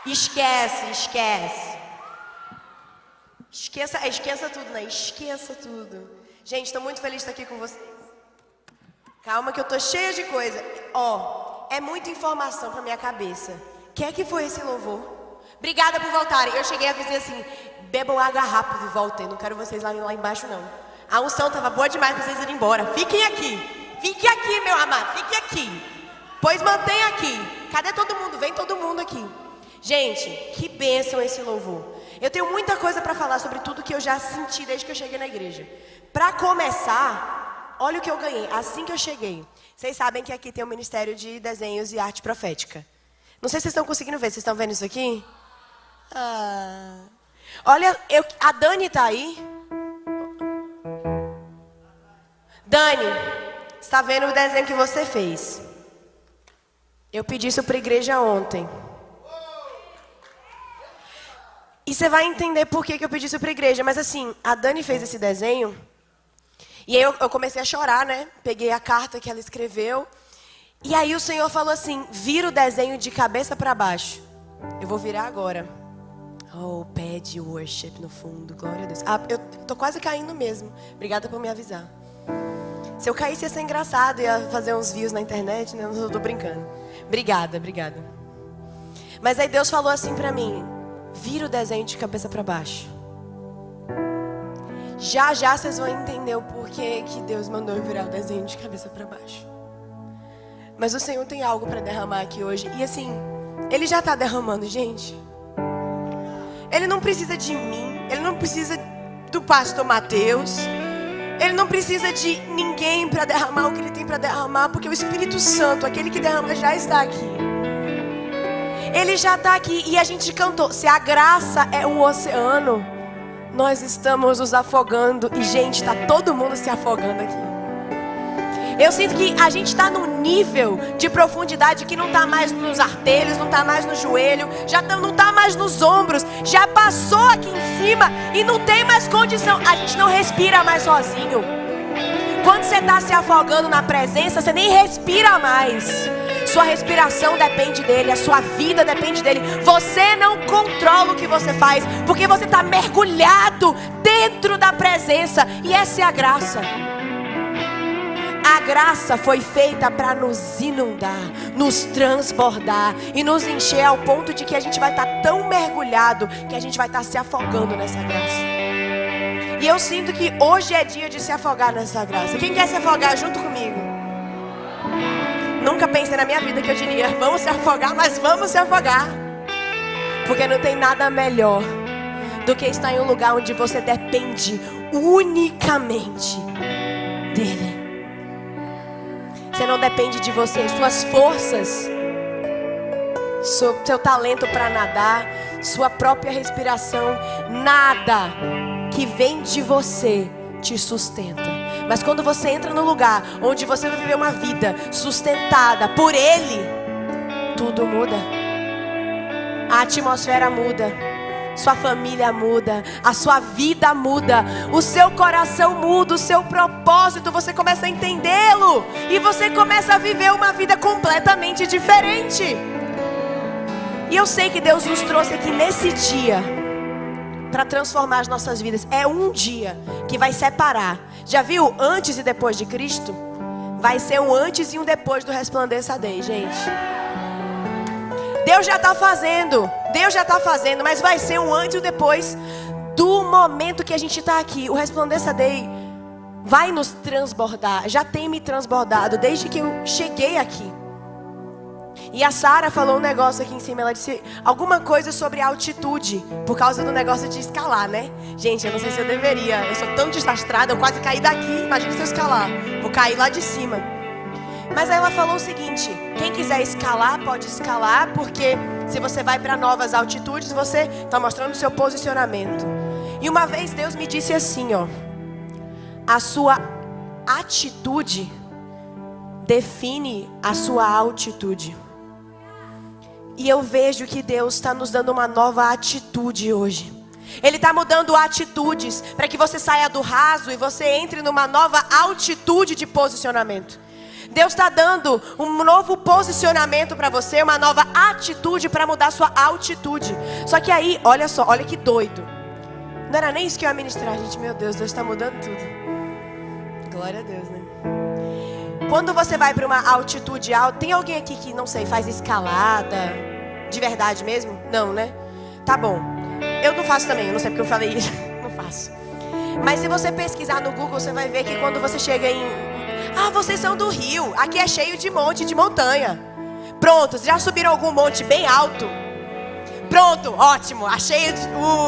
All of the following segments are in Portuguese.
Esquece tudo, né? Esqueça tudo. Gente, estou muito feliz de estar aqui com vocês. Calma que eu tô cheia de coisa. É muita informação pra minha cabeça. Quer que foi esse louvor? Obrigada por voltarem. Eu cheguei a dizer assim, bebam água rápido e voltem. Não quero vocês lá embaixo, não. A unção tava boa demais pra vocês irem embora. Fiquem aqui, meu amado. Fiquem aqui. Pois mantenha aqui. Cadê todo mundo? Vem todo mundo aqui. Gente, que bênção esse louvor. Eu tenho muita coisa para falar sobre tudo que eu já senti desde que eu cheguei na igreja. Para começar, olha o que eu ganhei assim que eu cheguei. Vocês sabem que aqui tem o Ministério de Desenhos e Arte Profética. Não sei se vocês estão conseguindo ver. Vocês estão vendo isso aqui? Olha, a Dani tá aí. Dani, você está vendo o desenho que você fez? Eu pedi isso para a igreja ontem. E você vai entender por que eu pedi isso para a igreja. Mas assim, a Dani fez esse desenho. E aí eu comecei a chorar, né? Peguei a carta que ela escreveu. E aí o Senhor falou assim, vira o desenho de cabeça para baixo. Eu vou virar agora. Oh, pede worship no fundo, glória a Deus. Eu tô quase caindo mesmo. Obrigada por me avisar. Se eu caísse ia ser engraçado, ia fazer uns views na internet, né? Eu tô brincando. Obrigada. Mas aí Deus falou assim pra mim, vira o desenho de cabeça para baixo. Já vocês vão entender o porquê que Deus mandou eu virar o desenho de cabeça para baixo. Mas o Senhor tem algo para derramar aqui hoje. E assim, Ele já está derramando, gente. Ele não precisa de mim. Ele não precisa do pastor Mateus. Ele não precisa de ninguém para derramar o que Ele tem para derramar. Porque o Espírito Santo, aquele que derrama, já está aqui. Ele já está aqui. E a gente cantou, se a graça é um oceano, nós estamos nos afogando. E gente, está todo mundo se afogando aqui. Eu sinto que a gente está num nível de profundidade que não está mais nos artelhos, não está mais no joelho, não está mais nos ombros, já passou aqui em cima e não tem mais condição. A gente não respira mais sozinho. Quando você está se afogando na presença, você nem respira mais. Sua respiração depende dele, a sua vida depende dele. Você não controla o que você faz, porque você está mergulhado dentro da presença. E essa é a graça. A graça foi feita para nos inundar, nos transbordar e nos encher ao ponto de que a gente vai estar tão mergulhado que a gente vai estar se afogando nessa graça. E eu sinto que hoje é dia de se afogar nessa graça. Quem quer se afogar junto comigo? Nunca pensei na minha vida que eu diria, vamos se afogar, mas vamos se afogar. Porque não tem nada melhor do que estar em um lugar onde você depende unicamente dele. Você não depende de você, suas forças, seu talento para nadar, sua própria respiração, nada que vem de você te sustenta. Mas quando você entra no lugar onde você vai viver uma vida sustentada por Ele, tudo muda. A atmosfera muda. Sua família muda, a sua vida muda, o seu coração muda, o seu propósito, você começa a entendê-lo e você começa a viver uma vida completamente diferente. E eu sei que Deus nos trouxe aqui nesse dia para transformar as nossas vidas. É um dia que vai separar. Já viu antes e depois de Cristo? Vai ser um antes e um depois do Resplandeça Day, gente. Deus já está fazendo, mas vai ser um antes e um depois do momento que a gente está aqui. O Resplandeça Day vai nos transbordar, já tem me transbordado desde que eu cheguei aqui. E a Sara falou um negócio aqui em cima, ela disse alguma coisa sobre altitude, por causa do negócio de escalar, né? Gente, eu não sei se eu deveria, eu sou tão desastrada, eu quase caí daqui, imagina se eu escalar, vou cair lá de cima. Mas aí ela falou o seguinte, quem quiser escalar, pode escalar, porque se você vai para novas altitudes, você está mostrando o seu posicionamento. E uma vez Deus me disse assim, a sua atitude define a sua altitude. E eu vejo que Deus está nos dando uma nova atitude hoje. Ele está mudando atitudes para que você saia do raso e você entre numa nova altitude de posicionamento. Deus está dando um novo posicionamento para você, uma nova atitude para mudar sua altitude. Só que aí, olha só, olha que doido. Não era nem isso que eu ia ministrar, gente. Meu Deus, Deus está mudando tudo. Glória a Deus, né? Quando você vai para uma altitude alta, tem alguém aqui que, não sei, faz escalada? De verdade mesmo? Não, né? Tá bom. Eu não faço também, eu não sei porque eu falei isso. Não faço. Mas se você pesquisar no Google, você vai ver que quando você chega em... Ah, vocês são do Rio. Aqui é cheio de monte, de montanha. Pronto, já subiram algum monte bem alto? Pronto, ótimo. Achei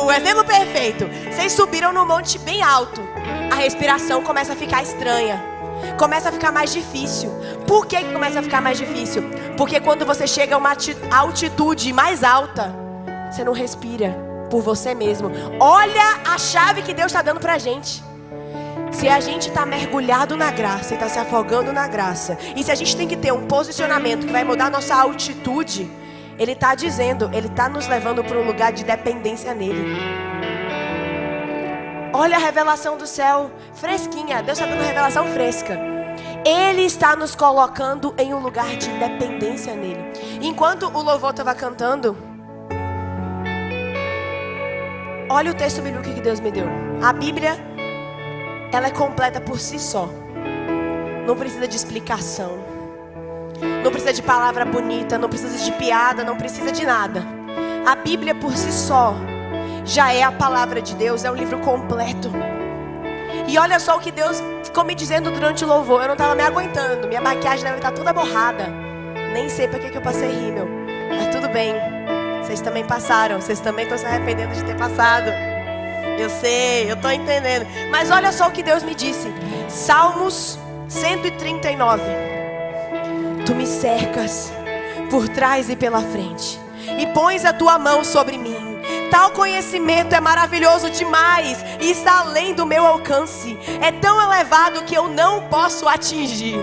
o exemplo perfeito. Vocês subiram num monte bem alto. A respiração começa a ficar estranha. Começa a ficar mais difícil. Por que começa a ficar mais difícil? Porque quando você chega a uma altitude mais alta, você não respira por você mesmo. Olha a chave que Deus está dando pra gente. Se a gente está mergulhado na graça e está se afogando na graça, e se a gente tem que ter um posicionamento que vai mudar a nossa altitude, Ele está dizendo, Ele está nos levando para um lugar de dependência nele. Olha a revelação do céu, fresquinha. Deus está dando revelação fresca. Ele está nos colocando em um lugar de dependência nele. Enquanto o louvor estava cantando, olha o texto bíblico que Deus me deu. A Bíblia, ela é completa por si só. Não precisa de explicação. Não precisa de palavra bonita. Não precisa de piada. Não precisa de nada. A Bíblia por si só já é a palavra de Deus. É um livro completo. E olha só o que Deus ficou me dizendo durante o louvor. Eu não estava me aguentando. Minha maquiagem deve estar toda borrada. Nem sei para que eu passei rímel. Mas tudo bem. Vocês também passaram. Vocês também estão se arrependendo de ter passado. Eu sei, eu estou entendendo. Mas olha só o que Deus me disse. Salmos 139. Tu me cercas por trás e pela frente, e pões a tua mão sobre mim. Tal conhecimento é maravilhoso demais e está além do meu alcance. É tão elevado que eu não posso atingir.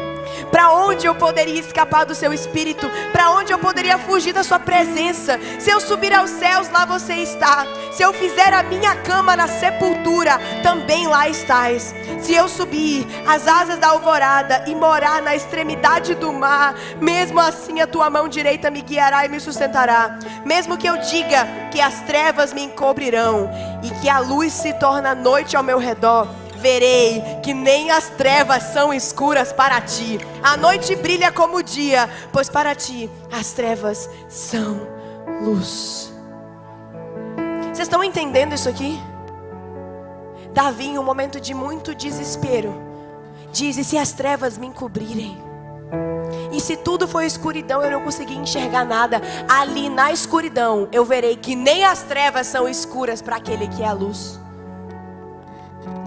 Para onde eu poderia escapar do seu espírito? Para onde eu poderia fugir da sua presença? Se eu subir aos céus, lá você está. Se eu fizer a minha cama na sepultura, também lá estás. Se eu subir as asas da alvorada e morar na extremidade do mar, mesmo assim a tua mão direita me guiará e me sustentará. Mesmo que eu diga que as trevas me encobrirão e que a luz se torna noite ao meu redor, verei que nem as trevas são escuras para ti. A noite brilha como o dia, pois para ti as trevas são luz. Vocês estão entendendo isso aqui? Davi, em um momento de muito desespero, diz: e se as trevas me encobrirem? E se tudo for escuridão, eu não consegui enxergar nada. Ali na escuridão eu verei que nem as trevas são escuras para aquele que é a luz.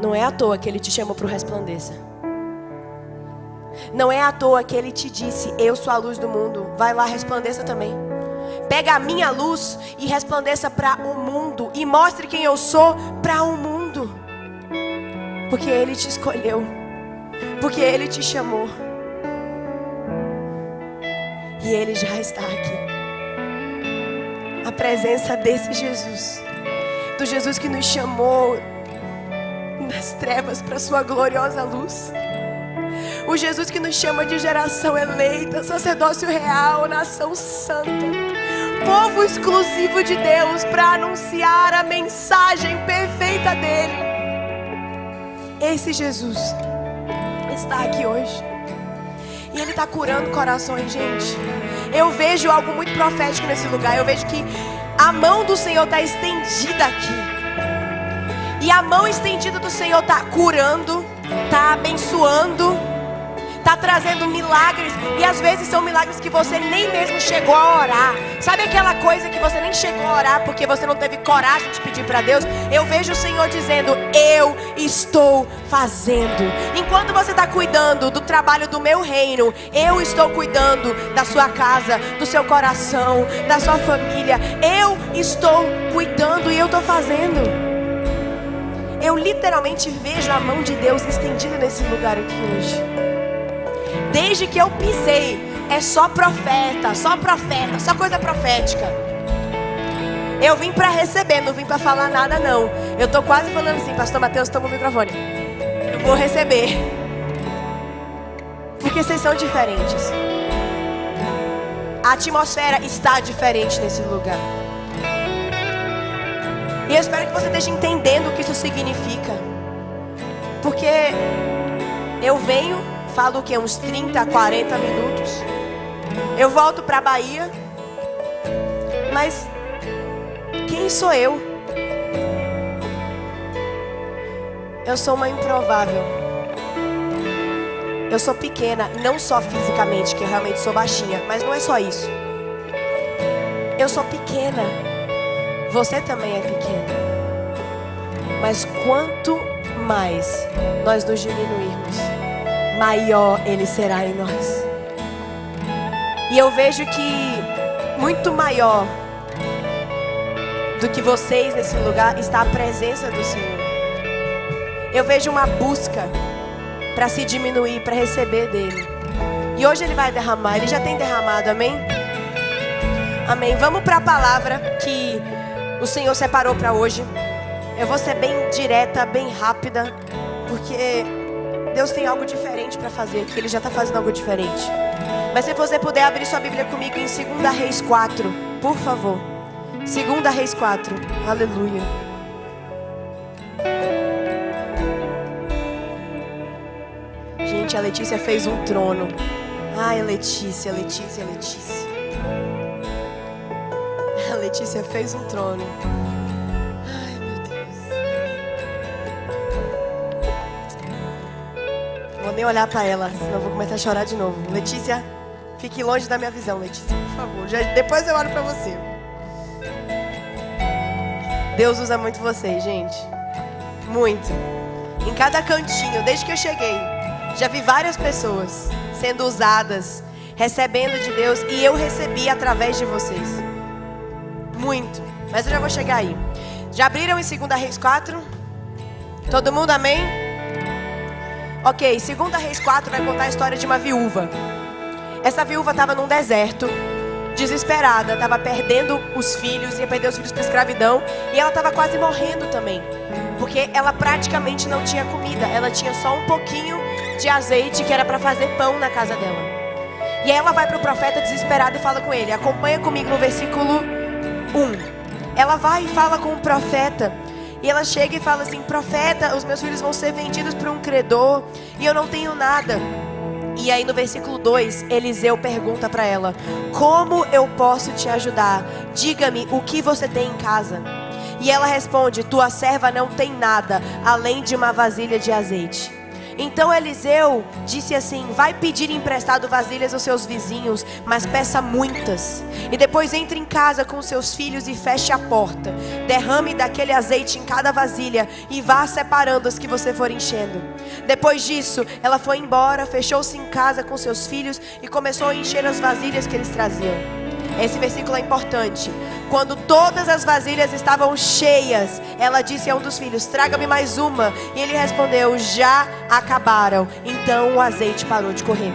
Não é à toa que Ele te chamou para o resplandeça. Não é à toa que Ele te disse: eu sou a luz do mundo. Vai lá, resplandeça também. Pega a minha luz e resplandeça para o mundo. E mostre quem eu sou para o mundo. Porque Ele te escolheu. Porque Ele te chamou. E Ele já está aqui. A presença desse Jesus. Do Jesus que nos chamou das trevas para sua gloriosa luz. O Jesus que nos chama de geração eleita, sacerdócio real, nação santa, povo exclusivo de Deus, para anunciar a mensagem perfeita dele. Esse Jesus está aqui hoje. E Ele está curando corações, gente. Eu vejo algo muito profético nesse lugar. Eu vejo que a mão do Senhor está estendida aqui. E a mão estendida do Senhor está curando, está abençoando, está trazendo milagres. E às vezes são milagres que você nem mesmo chegou a orar. Sabe aquela coisa que você nem chegou a orar porque você não teve coragem de pedir para Deus? Eu vejo o Senhor dizendo: eu estou fazendo. Enquanto você está cuidando do trabalho do meu reino, eu estou cuidando da sua casa, do seu coração, da sua família. Eu estou cuidando e eu estou fazendo. Eu literalmente vejo a mão de Deus estendida nesse lugar aqui hoje. Desde que eu pisei, é só profeta, só coisa profética. Eu vim para receber, não vim para falar nada não. Eu tô quase falando assim: pastor Mateus, toma o microfone. Eu vou receber. Porque vocês são diferentes. A atmosfera está diferente nesse lugar. E eu espero que você esteja entendendo o que isso significa. Porque eu venho, falo o quê? Uns 30, 40 minutos. Eu volto para a Bahia. Mas quem sou eu? Eu sou uma improvável. Eu sou pequena, não só fisicamente, que eu realmente sou baixinha, mas não é só isso. Eu sou pequena. Você também é pequena. Mas quanto mais nós nos diminuirmos, maior Ele será em nós. E eu vejo que muito maior do que vocês nesse lugar está a presença do Senhor. Eu vejo uma busca para se diminuir, para receber dele. E hoje Ele vai derramar, Ele já tem derramado, amém? Amém. Vamos para a palavra que o Senhor separou para hoje. Eu vou ser bem direta, bem rápida, porque Deus tem algo diferente para fazer aqui. Ele já está fazendo algo diferente. Mas se você puder abrir sua Bíblia comigo em 2 Reis 4, por favor. 2 Reis 4, aleluia. Gente, a Letícia fez um trono. Ai, Letícia. A Letícia fez um trono. Ai, meu Deus. Vou nem olhar pra ela, senão vou começar a chorar de novo. Letícia, fique longe da minha visão, Letícia, por favor. Depois eu olho pra você. Deus usa muito vocês, gente. Muito. Em cada cantinho, desde que eu cheguei, já vi várias pessoas sendo usadas, recebendo de Deus, e eu recebi através de vocês. Muito. Mas eu já vou chegar aí. Já abriram em 2 Reis 4? Todo mundo, amém? Ok, 2 Reis 4 vai contar a história de uma viúva. Essa viúva estava num deserto, desesperada, estava perdendo os filhos, ia perder os filhos para escravidão, e ela estava quase morrendo também, porque ela praticamente não tinha comida, ela tinha só um pouquinho de azeite que era para fazer pão na casa dela. E aí ela vai para o profeta desesperada e fala com ele. Acompanha comigo no versículo 1. Ela vai e fala com o profeta, e ela chega e fala assim: profeta, os meus filhos vão ser vendidos para um credor e eu não tenho nada. E aí no versículo 2, Eliseu pergunta para ela: como eu posso te ajudar? Diga-me o que você tem em casa. E ela responde: tua serva não tem nada, além de uma vasilha de azeite. Então Eliseu disse assim: vai pedir emprestado vasilhas aos seus vizinhos, mas peça muitas. E depois entre em casa com seus filhos e feche a porta. Derrame daquele azeite em cada vasilha e vá separando as que você for enchendo. Depois disso, ela foi embora, fechou-se em casa com seus filhos e começou a encher as vasilhas que eles traziam. Esse versículo é importante. Quando todas as vasilhas estavam cheias, ela disse a um dos filhos: traga-me mais uma. E ele respondeu: já acabaram. Então o azeite parou de correr.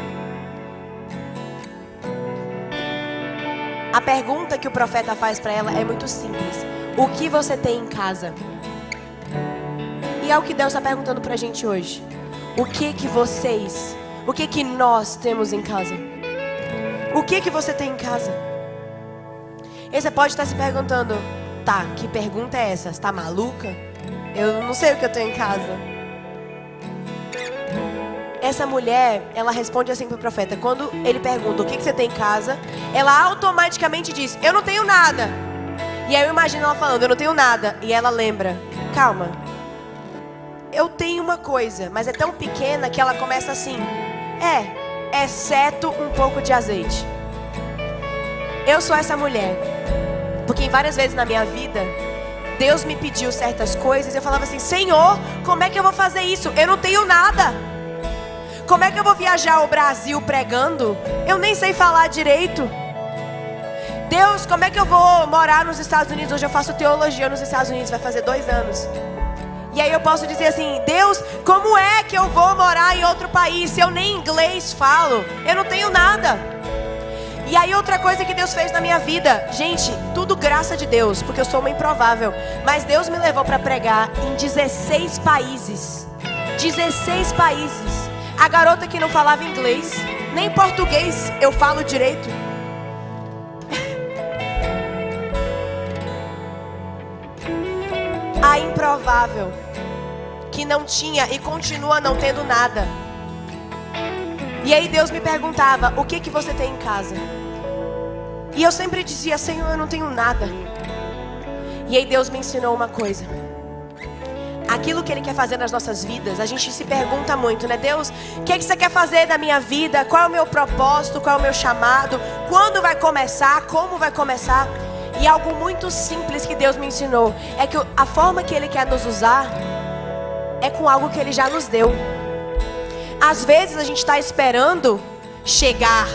A pergunta que o profeta faz para ela é muito simples: o que você tem em casa? E é o que Deus está perguntando para a gente hoje. O que nós temos em casa? O que você tem em casa? E você pode estar se perguntando: tá, que pergunta é essa? Você tá maluca? Eu não sei o que eu tenho em casa. Essa mulher, ela responde assim pro profeta. Quando ele pergunta o que você tem em casa, ela automaticamente diz: eu não tenho nada. E aí eu imagino ela falando: eu não tenho nada. E ela lembra: calma, eu tenho uma coisa, mas é tão pequena que ela começa assim: exceto um pouco de azeite. Eu sou essa mulher, porque várias vezes na minha vida Deus me pediu certas coisas e eu falava assim: Senhor, como é que eu vou fazer isso? Eu não tenho nada. Como é que eu vou viajar ao Brasil pregando? Eu nem sei falar direito. Deus, como é que eu vou morar nos Estados Unidos? Hoje eu faço teologia nos Estados Unidos, vai fazer 2 anos. E aí eu posso dizer assim: Deus, como é que eu vou morar em outro país se eu nem inglês falo? Eu não tenho nada. E aí outra coisa que Deus fez na minha vida, gente, tudo graça de Deus, porque eu sou uma improvável, mas Deus me levou para pregar em 16 países. 16 países. A garota que não falava inglês, nem português eu falo direito. A improvável, que não tinha e continua não tendo nada. E aí Deus me perguntava, o que você tem em casa? E eu sempre dizia, Senhor, eu não tenho nada. E aí Deus me ensinou uma coisa. Aquilo que Ele quer fazer nas nossas vidas, a gente se pergunta muito, né? Deus, o que você quer fazer da minha vida? Qual é o meu propósito? Qual é o meu chamado? Quando vai começar? Como vai começar? E algo muito simples que Deus me ensinou é que a forma que Ele quer nos usar é com algo que Ele já nos deu. Às vezes a gente está esperando chegar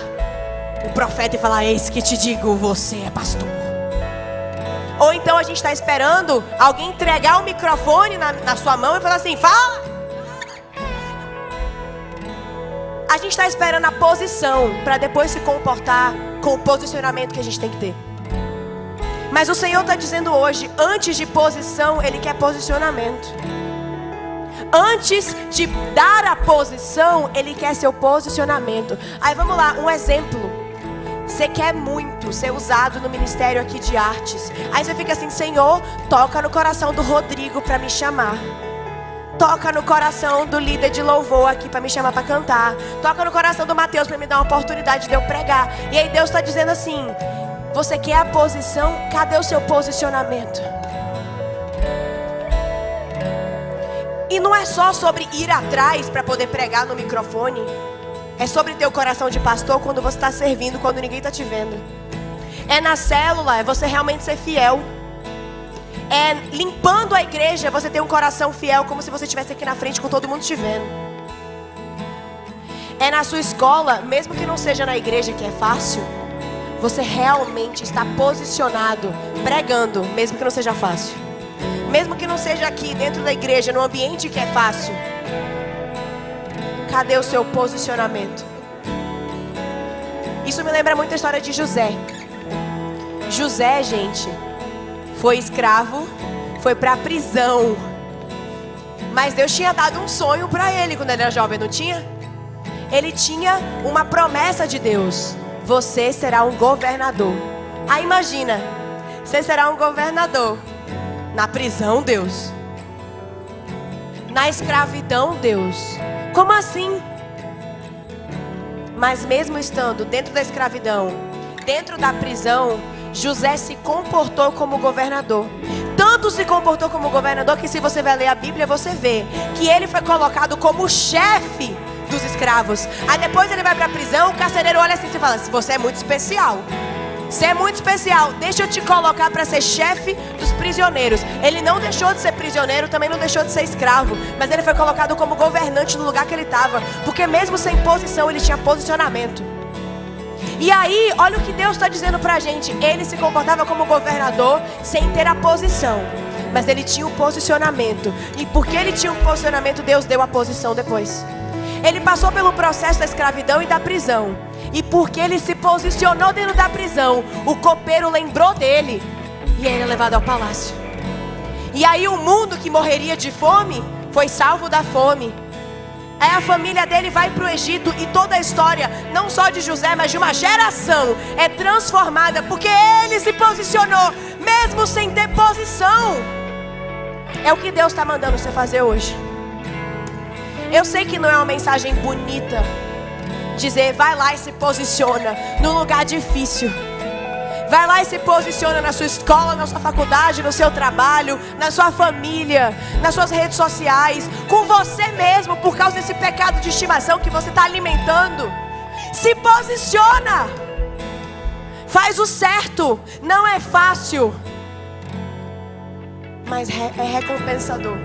o profeta e falar, eis que te digo, você é pastor. Ou então a gente está esperando alguém entregar o microfone na sua mão e falar assim, fala. A gente está esperando a posição para depois se comportar com o posicionamento que a gente tem que ter. Mas o Senhor está dizendo hoje, antes de posição, Ele quer posicionamento. Antes de dar a posição, Ele quer seu posicionamento. Aí vamos lá, um exemplo. Você quer muito ser usado no ministério aqui de artes. Aí você fica assim, Senhor, toca no coração do Rodrigo para me chamar. Toca no coração do líder de louvor aqui para me chamar para cantar. Toca no coração do Mateus para me dar uma oportunidade de eu pregar. E aí Deus está dizendo assim, você quer a posição? Cadê o seu posicionamento? E não é só sobre ir atrás para poder pregar no microfone. É sobre ter o coração de pastor quando você está servindo, quando ninguém está te vendo. É na célula, é você realmente ser fiel. É limpando a igreja, você ter um coração fiel, como se você estivesse aqui na frente com todo mundo te vendo. É na sua escola, mesmo que não seja na igreja que é fácil, você realmente está posicionado, pregando, mesmo que não seja fácil. Mesmo que não seja aqui dentro da igreja, no ambiente que é fácil. Cadê o seu posicionamento? Isso me lembra muito a história de José. José, gente, foi escravo, foi para a prisão. Mas Deus tinha dado um sonho para ele quando ele era jovem, não tinha? Ele tinha uma promessa de Deus. Você será um governador. Aí imagina, você será um governador. Na prisão, Deus. Na escravidão, Deus. Como assim? Mas mesmo estando dentro da escravidão, dentro da prisão, José se comportou como governador. Tanto se comportou como governador que se você vai ler a Bíblia, você vê que ele foi colocado como chefe dos escravos. Aí depois ele vai para a prisão, o carcereiro olha assim e fala, você é muito especial. Você é muito especial, deixa eu te colocar para ser chefe dos prisioneiros. Ele não deixou de ser prisioneiro, também não deixou de ser escravo, mas ele foi colocado como governante no lugar que ele estava, porque mesmo sem posição, ele tinha posicionamento. E aí, olha o que Deus está dizendo pra gente. Ele se comportava como governador sem ter a posição, mas ele tinha o posicionamento. E porque ele tinha o posicionamento, Deus deu a posição depois. Ele passou pelo processo da escravidão e da prisão. E porque ele se posicionou dentro da prisão, o copeiro lembrou dele. E ele é levado ao palácio. E aí o mundo que morreria de fome foi salvo da fome. Aí a família dele vai para o Egito. E toda a história, não só de José, mas de uma geração, é transformada. Porque ele se posicionou, mesmo sem ter posição. É o que Deus está mandando você fazer hoje. Eu sei que não é uma mensagem bonita dizer, vai lá e se posiciona no lugar difícil. Vai lá e se posiciona na sua escola, na sua faculdade, no seu trabalho, na sua família, nas suas redes sociais, com você mesmo, por causa desse pecado de estimação que você está alimentando. Se posiciona. Faz o certo. Não é fácil, mas é recompensador.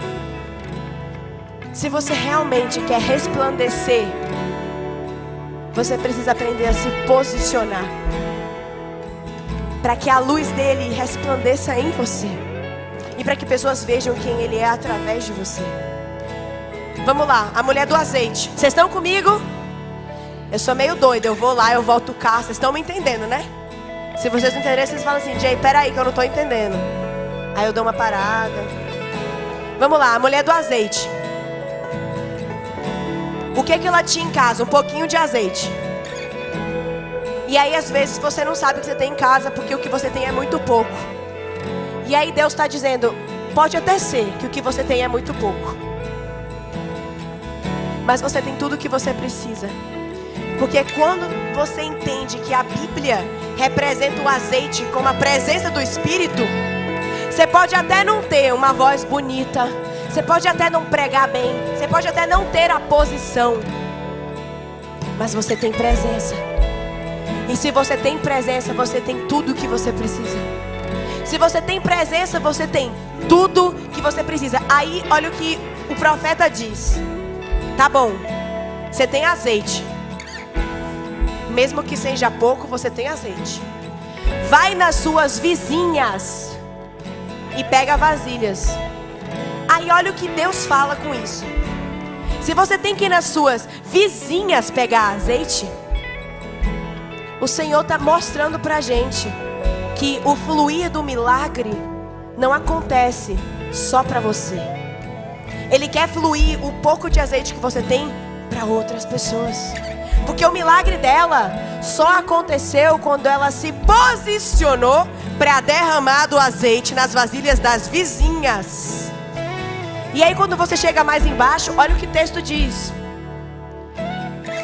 Se você realmente quer resplandecer, você precisa aprender a se posicionar, para que a luz dele resplandeça em você, e para que pessoas vejam quem ele é através de você. Vamos lá, a mulher do azeite. Vocês estão comigo? Eu sou meio doida, eu vou lá, eu volto cá. Vocês estão me entendendo, né? Se vocês não entenderem, vocês falam assim, Jay, peraí que eu não estou entendendo. Aí eu dou uma parada. Vamos lá, a mulher do azeite. O que ela tinha em casa? Um pouquinho de azeite. E aí às vezes você não sabe o que você tem em casa, porque o que você tem é muito pouco. E aí Deus está dizendo, pode até ser que o que você tem é muito pouco, mas você tem tudo o que você precisa. Porque quando você entende que a Bíblia representa o azeite como a presença do Espírito, você pode até não ter uma voz bonita, você pode até não pregar bem, você pode até não ter a posição, mas você tem presença. E se você tem presença, você tem tudo o que você precisa. Se você tem presença, você tem tudo que você precisa. Aí, olha o que o profeta diz. Tá bom, você tem azeite. Mesmo que seja pouco, você tem azeite. Vai nas suas vizinhas e pega vasilhas. Aí, olha o que Deus fala com isso. Se você tem que ir nas suas vizinhas pegar azeite, o Senhor está mostrando pra gente que o fluir do milagre não acontece só para você. Ele quer fluir o pouco de azeite que você tem para outras pessoas. Porque o milagre dela só aconteceu quando ela se posicionou para derramar do azeite nas vasilhas das vizinhas. E aí quando você chega mais embaixo, olha o que o texto diz.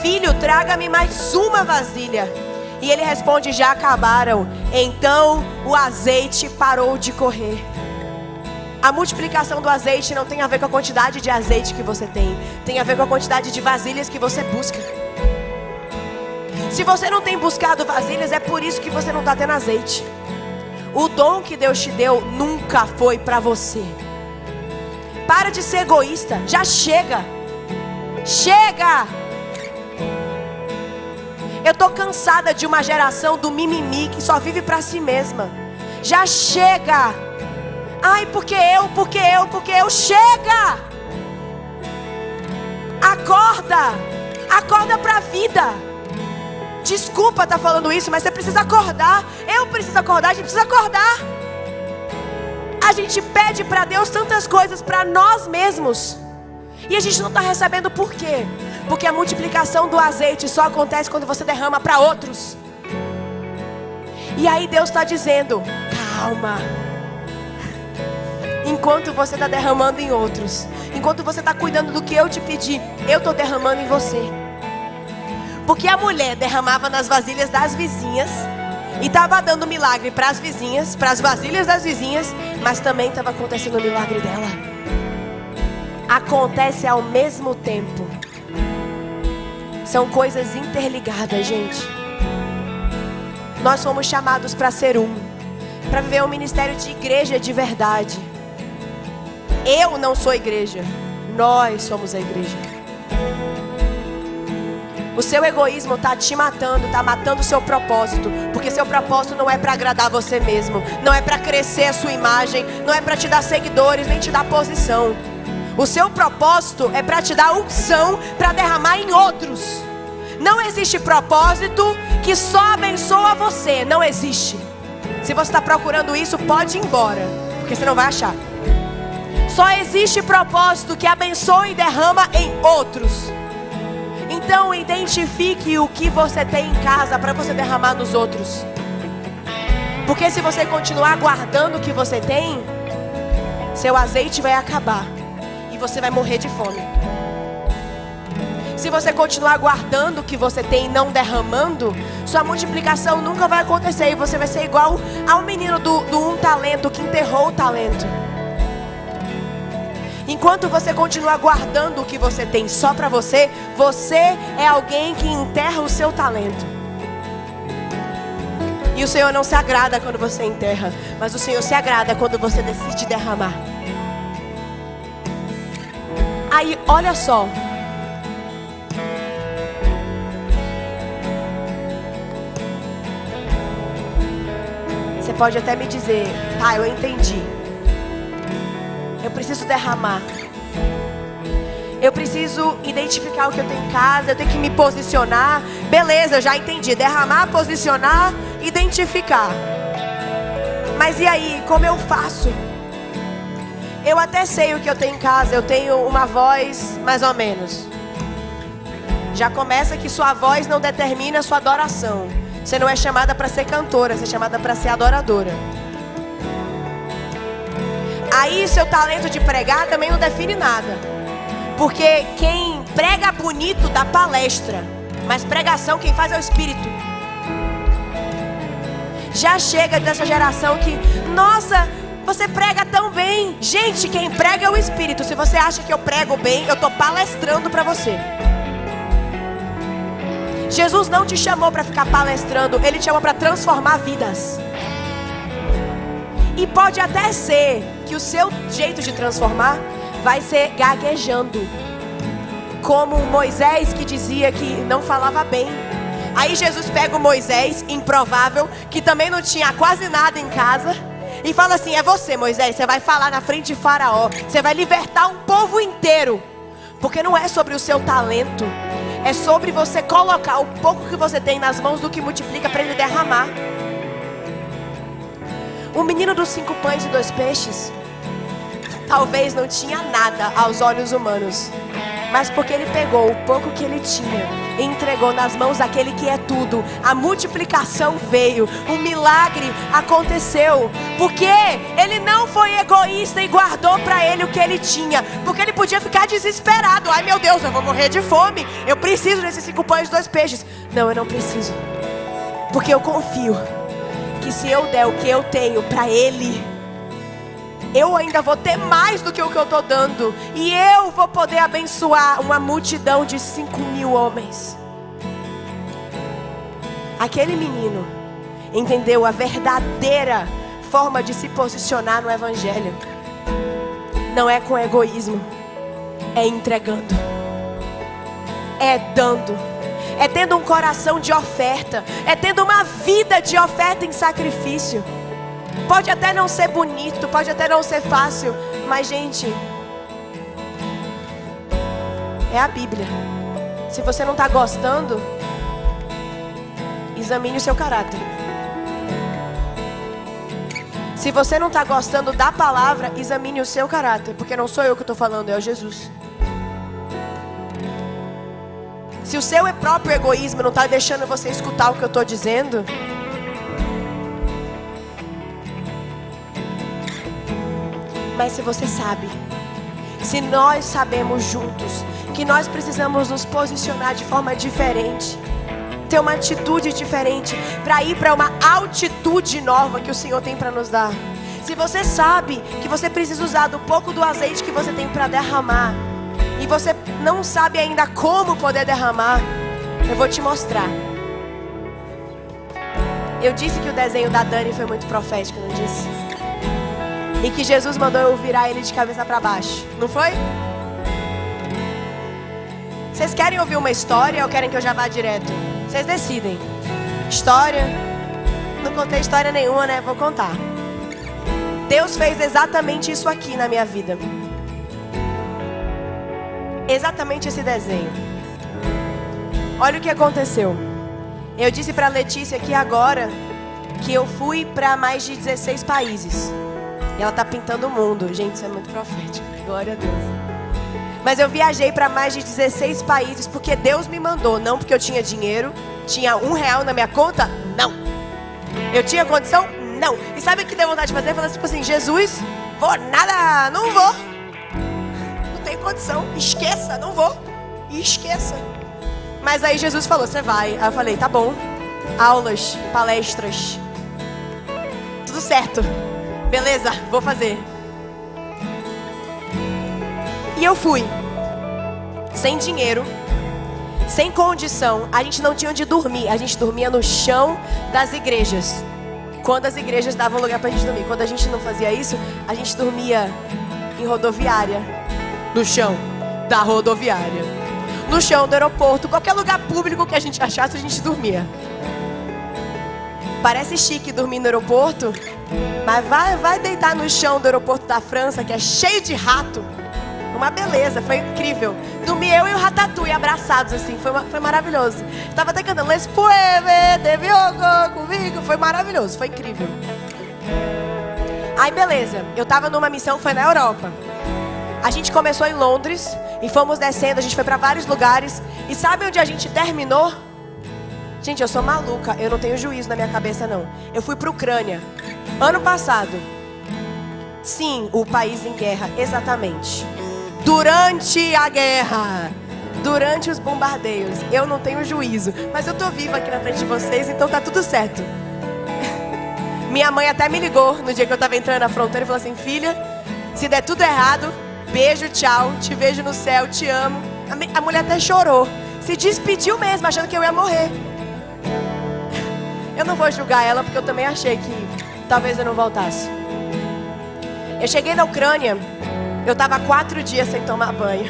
Filho, traga-me mais uma vasilha. E ele responde, já acabaram. Então o azeite parou de correr. A multiplicação do azeite não tem a ver com a quantidade de azeite que você tem. Tem a ver com a quantidade de vasilhas que você busca. Se você não tem buscado vasilhas, é por isso que você não está tendo azeite. O dom que Deus te deu nunca foi para você. Para de ser egoísta. Já chega. Chega! Eu tô cansada de uma geração do mimimi que só vive para si mesma. Já chega. Ai, porque eu. Chega. Acorda. Acorda para a vida. Desculpa estar falando isso, mas você precisa acordar. Eu preciso acordar, a gente precisa acordar. A gente pede para Deus tantas coisas para nós mesmos. E a gente não está recebendo por quê? Porque a multiplicação do azeite só acontece quando você derrama para outros. E aí Deus está dizendo, calma. Enquanto você está derramando em outros, enquanto você está cuidando do que eu te pedi, eu estou derramando em você. Porque a mulher derramava nas vasilhas das vizinhas e estava dando milagre para as vizinhas, para as vasilhas das vizinhas, mas também estava acontecendo o milagre dela. Acontece ao mesmo tempo. São coisas interligadas, gente. Nós fomos chamados para ser para viver um ministério de igreja de verdade. Eu não sou igreja, nós somos a igreja. O seu egoísmo está te matando, está matando o seu propósito. Porque seu propósito não é para agradar você mesmo, não é para crescer a sua imagem, não é para te dar seguidores, nem te dar posição. O seu propósito é para te dar unção, para derramar em outros. Não existe propósito que só abençoa você, não existe. Se você está procurando isso, pode ir embora, porque você não vai achar. Só existe propósito que abençoa e derrama em outros. Então identifique o que você tem em casa para você derramar nos outros. Porque se você continuar guardando o que você tem, seu azeite vai acabar e você vai morrer de fome. Se você continuar guardando o que você tem e não derramando, sua multiplicação nunca vai acontecer. E você vai ser igual ao menino do um talento que enterrou o talento. Enquanto você continuar guardando o que você tem só para você, você é alguém que enterra o seu talento. E o Senhor não se agrada quando você enterra, mas o Senhor se agrada quando você decide derramar. Aí, olha só. Você pode até me dizer, tá, eu entendi. Eu preciso derramar. Eu preciso identificar o que eu tenho em casa. Eu tenho que me posicionar. Beleza, eu já entendi. Derramar, posicionar, identificar. Mas e aí, como eu faço? Eu até sei o que eu tenho em casa. Eu tenho uma voz mais ou menos. Já começa que sua voz não determina a sua adoração. Você não é chamada para ser cantora, você é chamada para ser adoradora. Aí seu talento de pregar também não define nada. Porque quem prega bonito dá palestra, mas pregação quem faz é o Espírito. Já chega dessa geração que, nossa, você prega tão bem. Gente, quem prega é o Espírito. Se você acha que eu prego bem, eu estou palestrando para você. Jesus não te chamou para ficar palestrando, Ele te chamou para transformar vidas. E pode até ser que o seu jeito de transformar vai ser gaguejando, como Moisés, que dizia que não falava bem. Aí Jesus pega o Moisés, improvável, que também não tinha quase nada em casa, e fala assim: é você, Moisés, você vai falar na frente de Faraó, você vai libertar um povo inteiro. Porque não é sobre o seu talento, é sobre você colocar o pouco que você tem nas mãos do que multiplica para ele derramar. O menino dos 5 pães e 2 peixes talvez não tinha nada aos olhos humanos, mas porque ele pegou o pouco que ele tinha e entregou nas mãos daquele que é tudo, a multiplicação veio, o milagre aconteceu. Porque ele não foi egoísta e guardou para ele o que ele tinha, porque ele podia ficar desesperado. Ai meu Deus, eu vou morrer de fome, eu preciso desses 5 pães e 2 peixes. Não, eu não preciso, porque eu confio que se eu der o que eu tenho para ele, eu ainda vou ter mais do que o que eu estou dando. E eu vou poder abençoar uma multidão de 5.000 homens. Aquele menino entendeu a verdadeira forma de se posicionar no Evangelho. Não é com egoísmo, é entregando, é dando, é tendo um coração de oferta, é tendo uma vida de oferta em sacrifício. Pode até não ser bonito, pode até não ser fácil, mas gente, é a Bíblia. Se você não está gostando, examine o seu caráter. Se você não está gostando da palavra, examine o seu caráter, porque não sou eu que estou falando, é o Jesus. Se o seu próprio egoísmo não está deixando você escutar o que eu estou dizendo, mas se você sabe, se nós sabemos juntos que nós precisamos nos posicionar de forma diferente, ter uma atitude diferente para ir para uma altitude nova que o Senhor tem para nos dar. Se você sabe que você precisa usar do pouco do azeite que você tem para derramar, e você não sabe ainda como poder derramar, eu vou te mostrar. Eu disse que o desenho da Dani foi muito profético, não disse? E que Jesus mandou eu virar ele de cabeça para baixo, não foi? Vocês querem ouvir uma história ou querem que eu já vá direto? Vocês decidem. História? Não contei história nenhuma, né? Vou contar. Deus fez exatamente isso aqui na minha vida. Exatamente esse desenho. Olha o que aconteceu. Eu disse para Letícia aqui agora que eu fui para mais de 16 países. E ela tá pintando o mundo. Gente, isso é muito profético. Glória a Deus. Mas eu viajei para mais de 16 países porque Deus me mandou. Não porque eu tinha dinheiro. Tinha R$1 na minha conta? Não. Eu tinha condição? Não. E sabe o que deu vontade de fazer? Falar tipo assim: Jesus, vou nada, não vou. Não tenho condição. Esqueça, não vou. E esqueça. Mas aí Jesus falou: você vai. Aí eu falei: tá bom. Aulas, palestras, tudo certo. Beleza, vou fazer. E eu fui. Sem dinheiro, sem condição. A gente não tinha onde dormir. A gente dormia no chão das igrejas. Quando as igrejas davam lugar pra gente dormir. Quando a gente não fazia isso, a gente dormia em rodoviária. No chão da rodoviária. No chão do aeroporto. Qualquer lugar público que a gente achasse, a gente dormia. Parece chique dormir no aeroporto, mas vai deitar no chão do aeroporto da França, que é cheio de rato. Uma beleza, foi incrível. Dormi eu e o Ratatouille abraçados assim, foi maravilhoso. Tava até cantando Les Pueve, teve comigo, foi maravilhoso, foi incrível. Aí beleza, eu tava numa missão, foi na Europa. A gente começou em Londres e fomos descendo, a gente foi para vários lugares. E sabe onde a gente terminou? Gente, eu sou maluca, eu não tenho juízo na minha cabeça não. Eu fui para a Ucrânia, ano passado. Sim, o país em guerra, exatamente. Durante a guerra, durante os bombardeios. Eu não tenho juízo, mas eu tô viva aqui na frente de vocês, então tá tudo certo. Minha mãe até me ligou no dia que eu tava entrando na fronteira e falou assim: filha, se der tudo errado, beijo, tchau, te vejo no céu, te amo. A mulher até chorou, se despediu mesmo, achando que eu ia morrer. Eu não vou julgar ela, porque eu também achei que talvez eu não voltasse. Eu cheguei na Ucrânia, eu tava 4 dias sem tomar banho,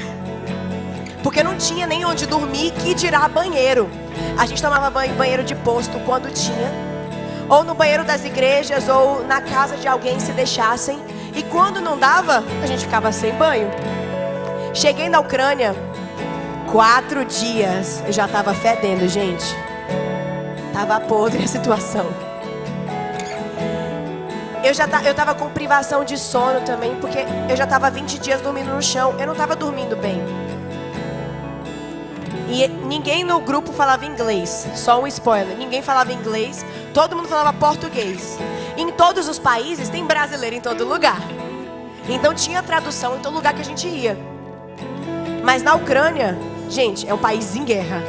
porque não tinha nem onde dormir, que dirá banheiro. A gente tomava banho em banheiro de posto quando tinha, ou no banheiro das igrejas, ou na casa de alguém se deixassem. E quando não dava, a gente ficava sem banho. Cheguei na Ucrânia, 4 dias, eu já tava fedendo, gente. Tava podre a situação. Eu tava com privação de sono também, porque eu já tava 20 dias dormindo no chão. Eu não tava dormindo bem. E ninguém no grupo falava inglês. Só um spoiler, ninguém falava inglês. Todo mundo falava português. Em todos os países tem brasileiro em todo lugar. Então tinha tradução em todo lugar que a gente ia. Mas na Ucrânia, gente, é um país em guerra.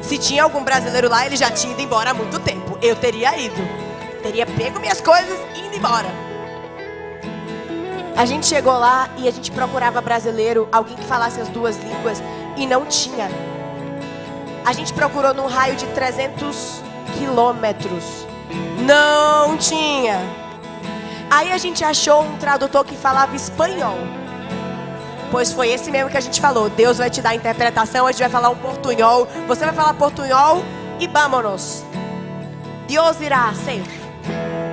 Se tinha algum brasileiro lá, ele já tinha ido embora há muito tempo. Eu teria ido. Teria pego minhas coisas e ido embora. A gente chegou lá e a gente procurava brasileiro, alguém que falasse as 2 línguas, e não tinha. A gente procurou num raio de 300 quilômetros. Não tinha. Aí a gente achou um tradutor que falava espanhol. Pois foi esse mesmo que a gente falou. Deus vai te dar a interpretação, a gente vai falar um portunhol. Você vai falar portunhol e vámonos. Deus irá ser.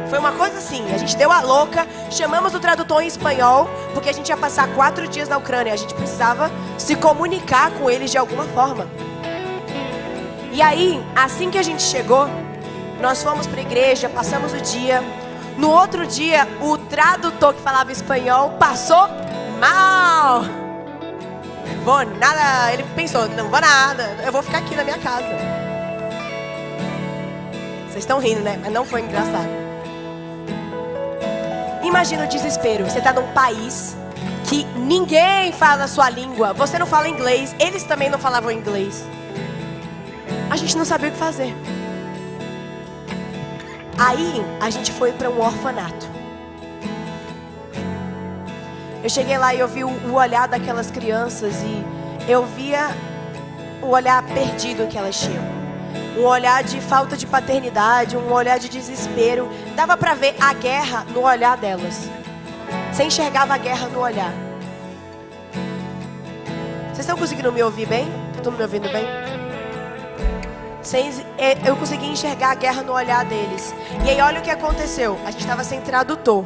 Foi uma coisa assim, a gente deu a louca, chamamos o tradutor em espanhol, porque a gente ia passar 4 dias na Ucrânia. A gente precisava se comunicar com eles de alguma forma. E aí, assim que a gente chegou, nós fomos para a igreja, passamos o dia. No outro dia, o tradutor que falava espanhol passou mal. Vou nada. Ele pensou, não vou nada, eu vou ficar aqui na minha casa. Vocês estão rindo, né? Mas não foi engraçado. Imagina o desespero. Você está num país que ninguém fala a sua língua. Você não fala inglês, eles também não falavam inglês. A gente não sabia o que fazer. Aí a gente foi para um orfanato. Eu cheguei lá e eu vi o olhar daquelas crianças e eu via o olhar perdido que elas tinham. Um olhar de falta de paternidade, um olhar de desespero. Dava para ver a guerra no olhar delas. Você enxergava a guerra no olhar. Vocês estão conseguindo me ouvir bem? Estão me ouvindo bem? Eu consegui enxergar a guerra no olhar deles. E aí olha o que aconteceu. A gente estava sem tradutor.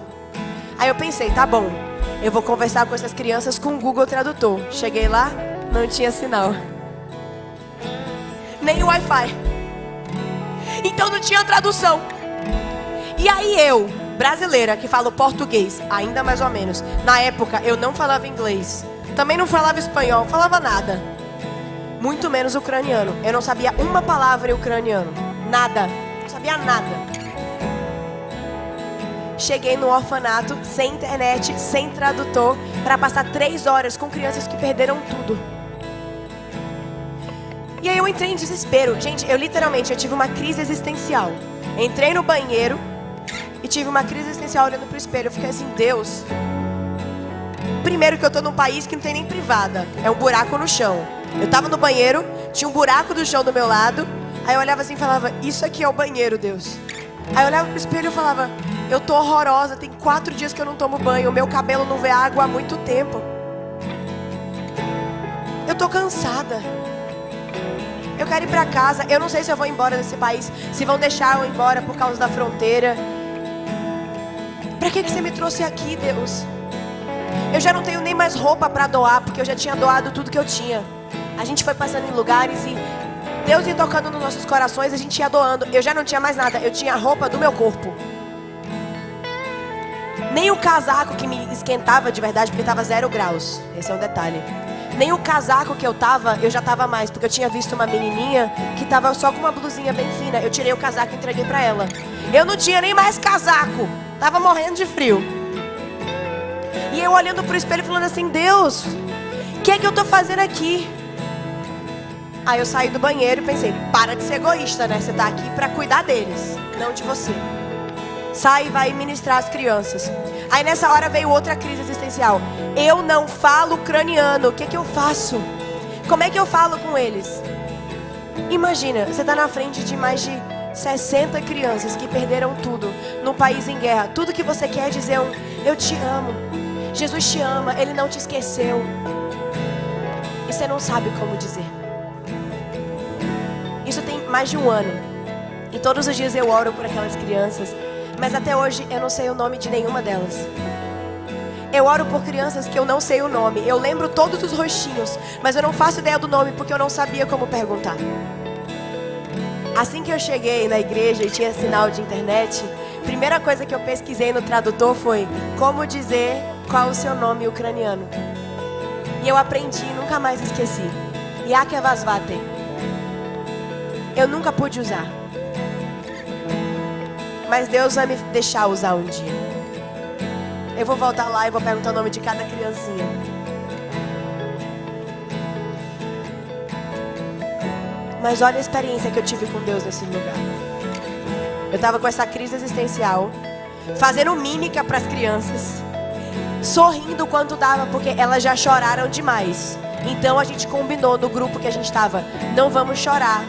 Aí eu pensei, tá bom, eu vou conversar com essas crianças com o Google Tradutor. Cheguei lá, não tinha sinal. Nem o Wi-Fi. Então não tinha tradução. E aí eu, brasileira, que falo português, ainda mais ou menos. Na época eu não falava inglês. Também não falava espanhol, não falava nada. Muito menos ucraniano. Eu não sabia uma palavra em ucraniano. Nada. Não sabia nada. Cheguei no orfanato, sem internet, sem tradutor, para passar 3 horas com crianças que perderam tudo. E aí eu entrei em desespero. Gente, eu tive uma crise existencial. Entrei no banheiro e tive uma crise existencial olhando pro espelho. Eu fiquei assim, Deus. Primeiro que eu tô num país que não tem nem privada. É um buraco no chão. Eu tava no banheiro, tinha um buraco do chão do meu lado. Aí eu olhava assim e falava, isso aqui é o banheiro, Deus. Aí eu olhava pro espelho e falava, eu tô horrorosa, tem 4 dias que eu não tomo banho. O meu cabelo não vê água há muito tempo. Eu tô cansada. Eu quero ir pra casa. Eu não sei se eu vou embora desse país, se vão deixar eu ir embora por causa da fronteira. Pra que você me trouxe aqui, Deus? Eu já não tenho nem mais roupa pra doar, porque eu já tinha doado tudo que eu tinha. A gente foi passando em lugares e Deus ia tocando nos nossos corações, a gente ia doando. Eu já não tinha mais nada, eu tinha a roupa do meu corpo. Nem o casaco que me esquentava de verdade, porque estava 0 graus. Esse é um detalhe. Nem o casaco que eu já tava mais, porque eu tinha visto uma menininha que tava só com uma blusinha bem fina. Eu tirei o casaco e entreguei pra ela. Eu não tinha nem mais casaco. Tava morrendo de frio. E eu olhando pro espelho falando assim, Deus, o que é que eu tô fazendo aqui? Aí eu saí do banheiro e pensei, para de ser egoísta, né? Você tá aqui pra cuidar deles, não de você. Sai e vai ministrar as crianças. Aí nessa hora veio outra crise existencial. Eu não falo ucraniano, o que é que eu faço? Como é que eu falo com eles? Imagina, você tá na frente de mais de 60 crianças que perderam tudo num país em guerra. Tudo que você quer é dizer eu te amo. Jesus te ama, Ele não te esqueceu. E você não sabe como dizer. Isso tem mais de 1 ano. E todos os dias eu oro por aquelas crianças. Mas até hoje eu não sei o nome de nenhuma delas. Eu oro por crianças que eu não sei o nome. Eu lembro todos os rostinhos, mas eu não faço ideia do nome porque eu não sabia como perguntar. Assim que eu cheguei na igreja e tinha sinal de internet, a primeira coisa que eu pesquisei no tradutor foi como dizer qual o seu nome ucraniano. E eu aprendi e nunca mais esqueci. Yakevasvate. Eu nunca pude usar. Mas Deus vai me deixar usar um dia. Eu vou voltar lá e vou perguntar o nome de cada criancinha. Mas olha a experiência que eu tive com Deus nesse lugar. Eu estava com essa crise existencial, fazendo mímica para as crianças, sorrindo quanto dava, porque elas já choraram demais. Então a gente combinou no grupo que a gente estava, não vamos chorar,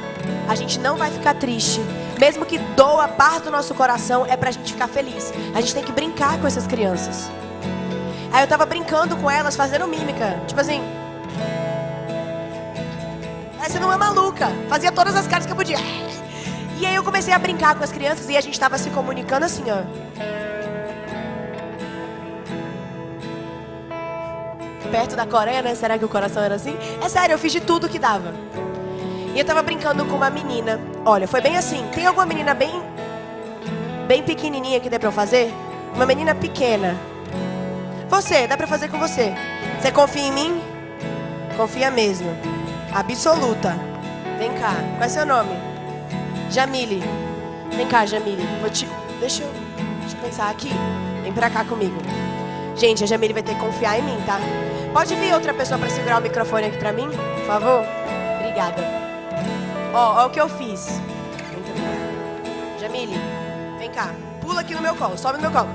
a gente não vai ficar triste. Mesmo que doa parte do nosso coração, é pra gente ficar feliz. A gente tem que brincar com essas crianças. Aí eu tava brincando com elas, fazendo mímica. Tipo assim, você não é maluca. Fazia todas as caras que eu podia. E aí eu comecei a brincar com as crianças e a gente tava se comunicando assim, ó. Perto da Coreia, né? Será que o coração era assim? É sério, eu fiz de tudo que dava. E eu tava brincando com uma menina. Olha, foi bem assim. Tem alguma menina bem pequenininha que dê pra eu fazer? Uma menina pequena. Você, dá pra fazer com você. Você confia em mim? Confia mesmo. Absoluta. Vem cá. Qual é seu nome? Jamile. Vem cá, Jamile. Deixa eu pensar aqui. Vem pra cá comigo. Gente, a Jamile vai ter que confiar em mim, tá? Pode vir outra pessoa pra segurar o microfone aqui pra mim? Por favor? Obrigada. Ó o que eu fiz. Jamile, vem cá. Pula aqui no meu colo, sobe no meu colo.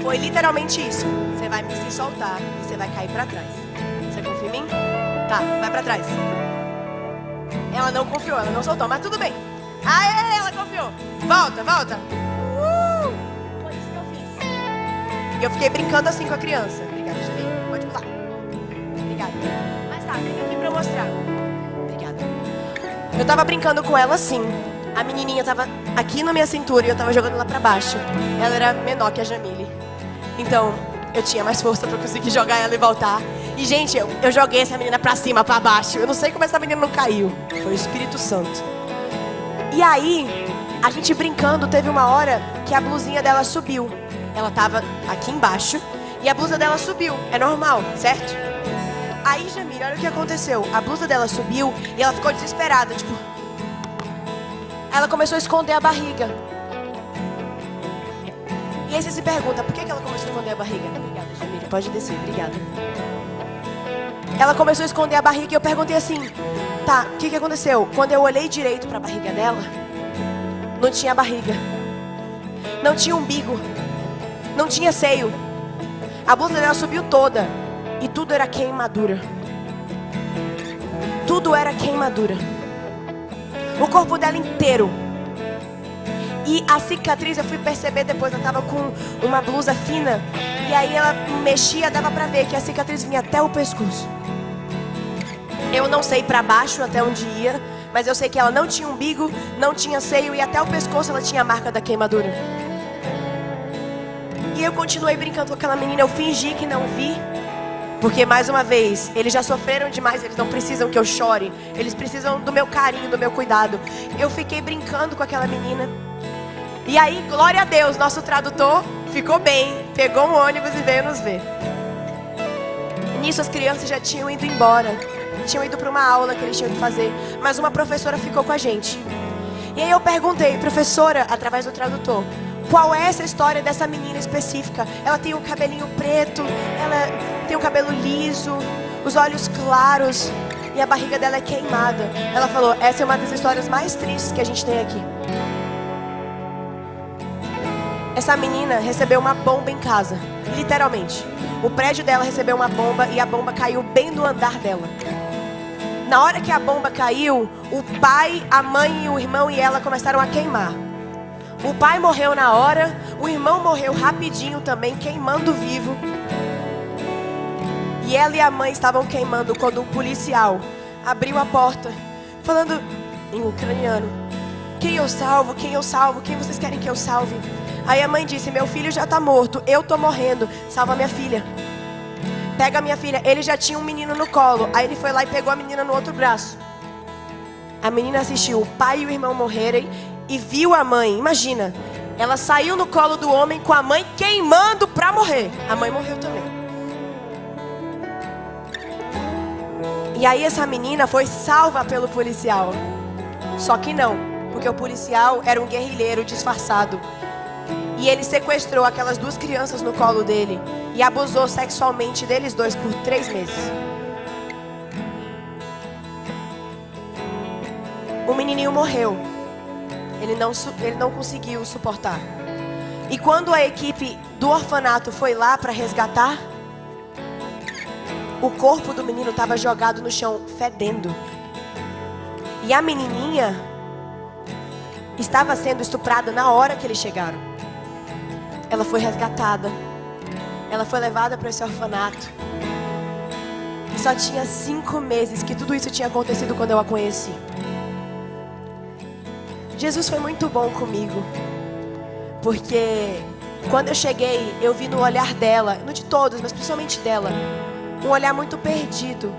Foi literalmente isso. Você vai se soltar e você vai cair pra trás. Você confia em mim? Tá, vai pra trás. Ela não confiou, ela não soltou, mas tudo bem. Aê, ela confiou. Volta, volta. Foi isso que eu fiz. E eu fiquei brincando assim com a criança. Obrigada, Jamile. Pode pular. Obrigada. Mas tá, vem aqui pra eu mostrar. Eu tava brincando com ela assim. A menininha tava aqui na minha cintura e eu tava jogando lá pra baixo. Ela era menor que a Jamile. Então, eu tinha mais força pra conseguir jogar ela e voltar. E, gente, eu joguei essa menina pra cima, pra baixo. Eu não sei como essa menina não caiu. Foi o Espírito Santo. E aí, a gente brincando, teve uma hora que a blusinha dela subiu. Ela tava aqui embaixo e a blusa dela subiu. É normal, certo? Aí, Jamile, olha o que aconteceu. A blusa dela subiu e ela ficou desesperada, tipo... Ela começou a esconder a barriga. E aí você se pergunta, por que ela começou a esconder a barriga? Obrigada, Jamile, pode descer, obrigada. Ela começou a esconder a barriga e eu perguntei assim, tá, o que aconteceu? Quando eu olhei direito pra barriga dela, não tinha barriga. Não tinha umbigo. Não tinha seio. A blusa dela subiu toda. E tudo era queimadura. Tudo era queimadura. O corpo dela inteiro. E a cicatriz, eu fui perceber depois, ela tava com uma blusa fina. E aí ela mexia, dava pra ver que a cicatriz vinha até o pescoço. Eu não sei pra baixo até onde ia, mas eu sei que ela não tinha umbigo, não tinha seio e até o pescoço ela tinha a marca da queimadura. E eu continuei brincando com aquela menina, eu fingi que não vi. Porque, mais uma vez, eles já sofreram demais, eles não precisam que eu chore. Eles precisam do meu carinho, do meu cuidado. Eu fiquei brincando com aquela menina. E aí, glória a Deus, nosso tradutor ficou bem, pegou um ônibus e veio nos ver. Nisso as crianças já tinham ido embora, tinham ido para uma aula que eles tinham que fazer, mas uma professora ficou com a gente. E aí eu perguntei, professora, através do tradutor, qual é essa história dessa menina específica? Ela tem o cabelinho preto, ela tem o cabelo liso, os olhos claros e a barriga dela é queimada. Ela falou, essa é uma das histórias mais tristes que a gente tem aqui. Essa menina recebeu uma bomba em casa, literalmente. O prédio dela recebeu uma bomba e a bomba caiu bem no andar dela. Na hora que a bomba caiu, o pai, a mãe, o irmão e ela começaram a queimar. O pai morreu na hora, o irmão morreu rapidinho também, queimando vivo. E ela e a mãe estavam queimando quando um policial abriu a porta, falando em ucraniano, quem eu salvo, quem eu salvo, quem vocês querem que eu salve? Aí a mãe disse, meu filho já está morto, eu estou morrendo, salva minha filha. Pega a minha filha. Ele já tinha um menino no colo, aí ele foi lá e pegou a menina no outro braço. A menina assistiu o pai e o irmão morrerem e viu a mãe, imagina, ela saiu no colo do homem com a mãe queimando para morrer. A mãe morreu também. E aí essa menina foi salva pelo policial. Só que não, porque o policial era um guerrilheiro disfarçado. E ele sequestrou aquelas duas crianças no colo dele e abusou sexualmente deles dois por 3 meses. O menininho morreu. Ele não conseguiu suportar. E quando a equipe do orfanato foi lá para resgatar, o corpo do menino estava jogado no chão, fedendo. E a menininha estava sendo estuprada na hora que eles chegaram. Ela foi resgatada. Ela foi levada para esse orfanato. E só tinha 5 meses que tudo isso tinha acontecido quando eu a conheci. Jesus foi muito bom comigo. Porque quando eu cheguei, eu vi no olhar dela, não de todos, mas principalmente dela, um olhar muito perdido.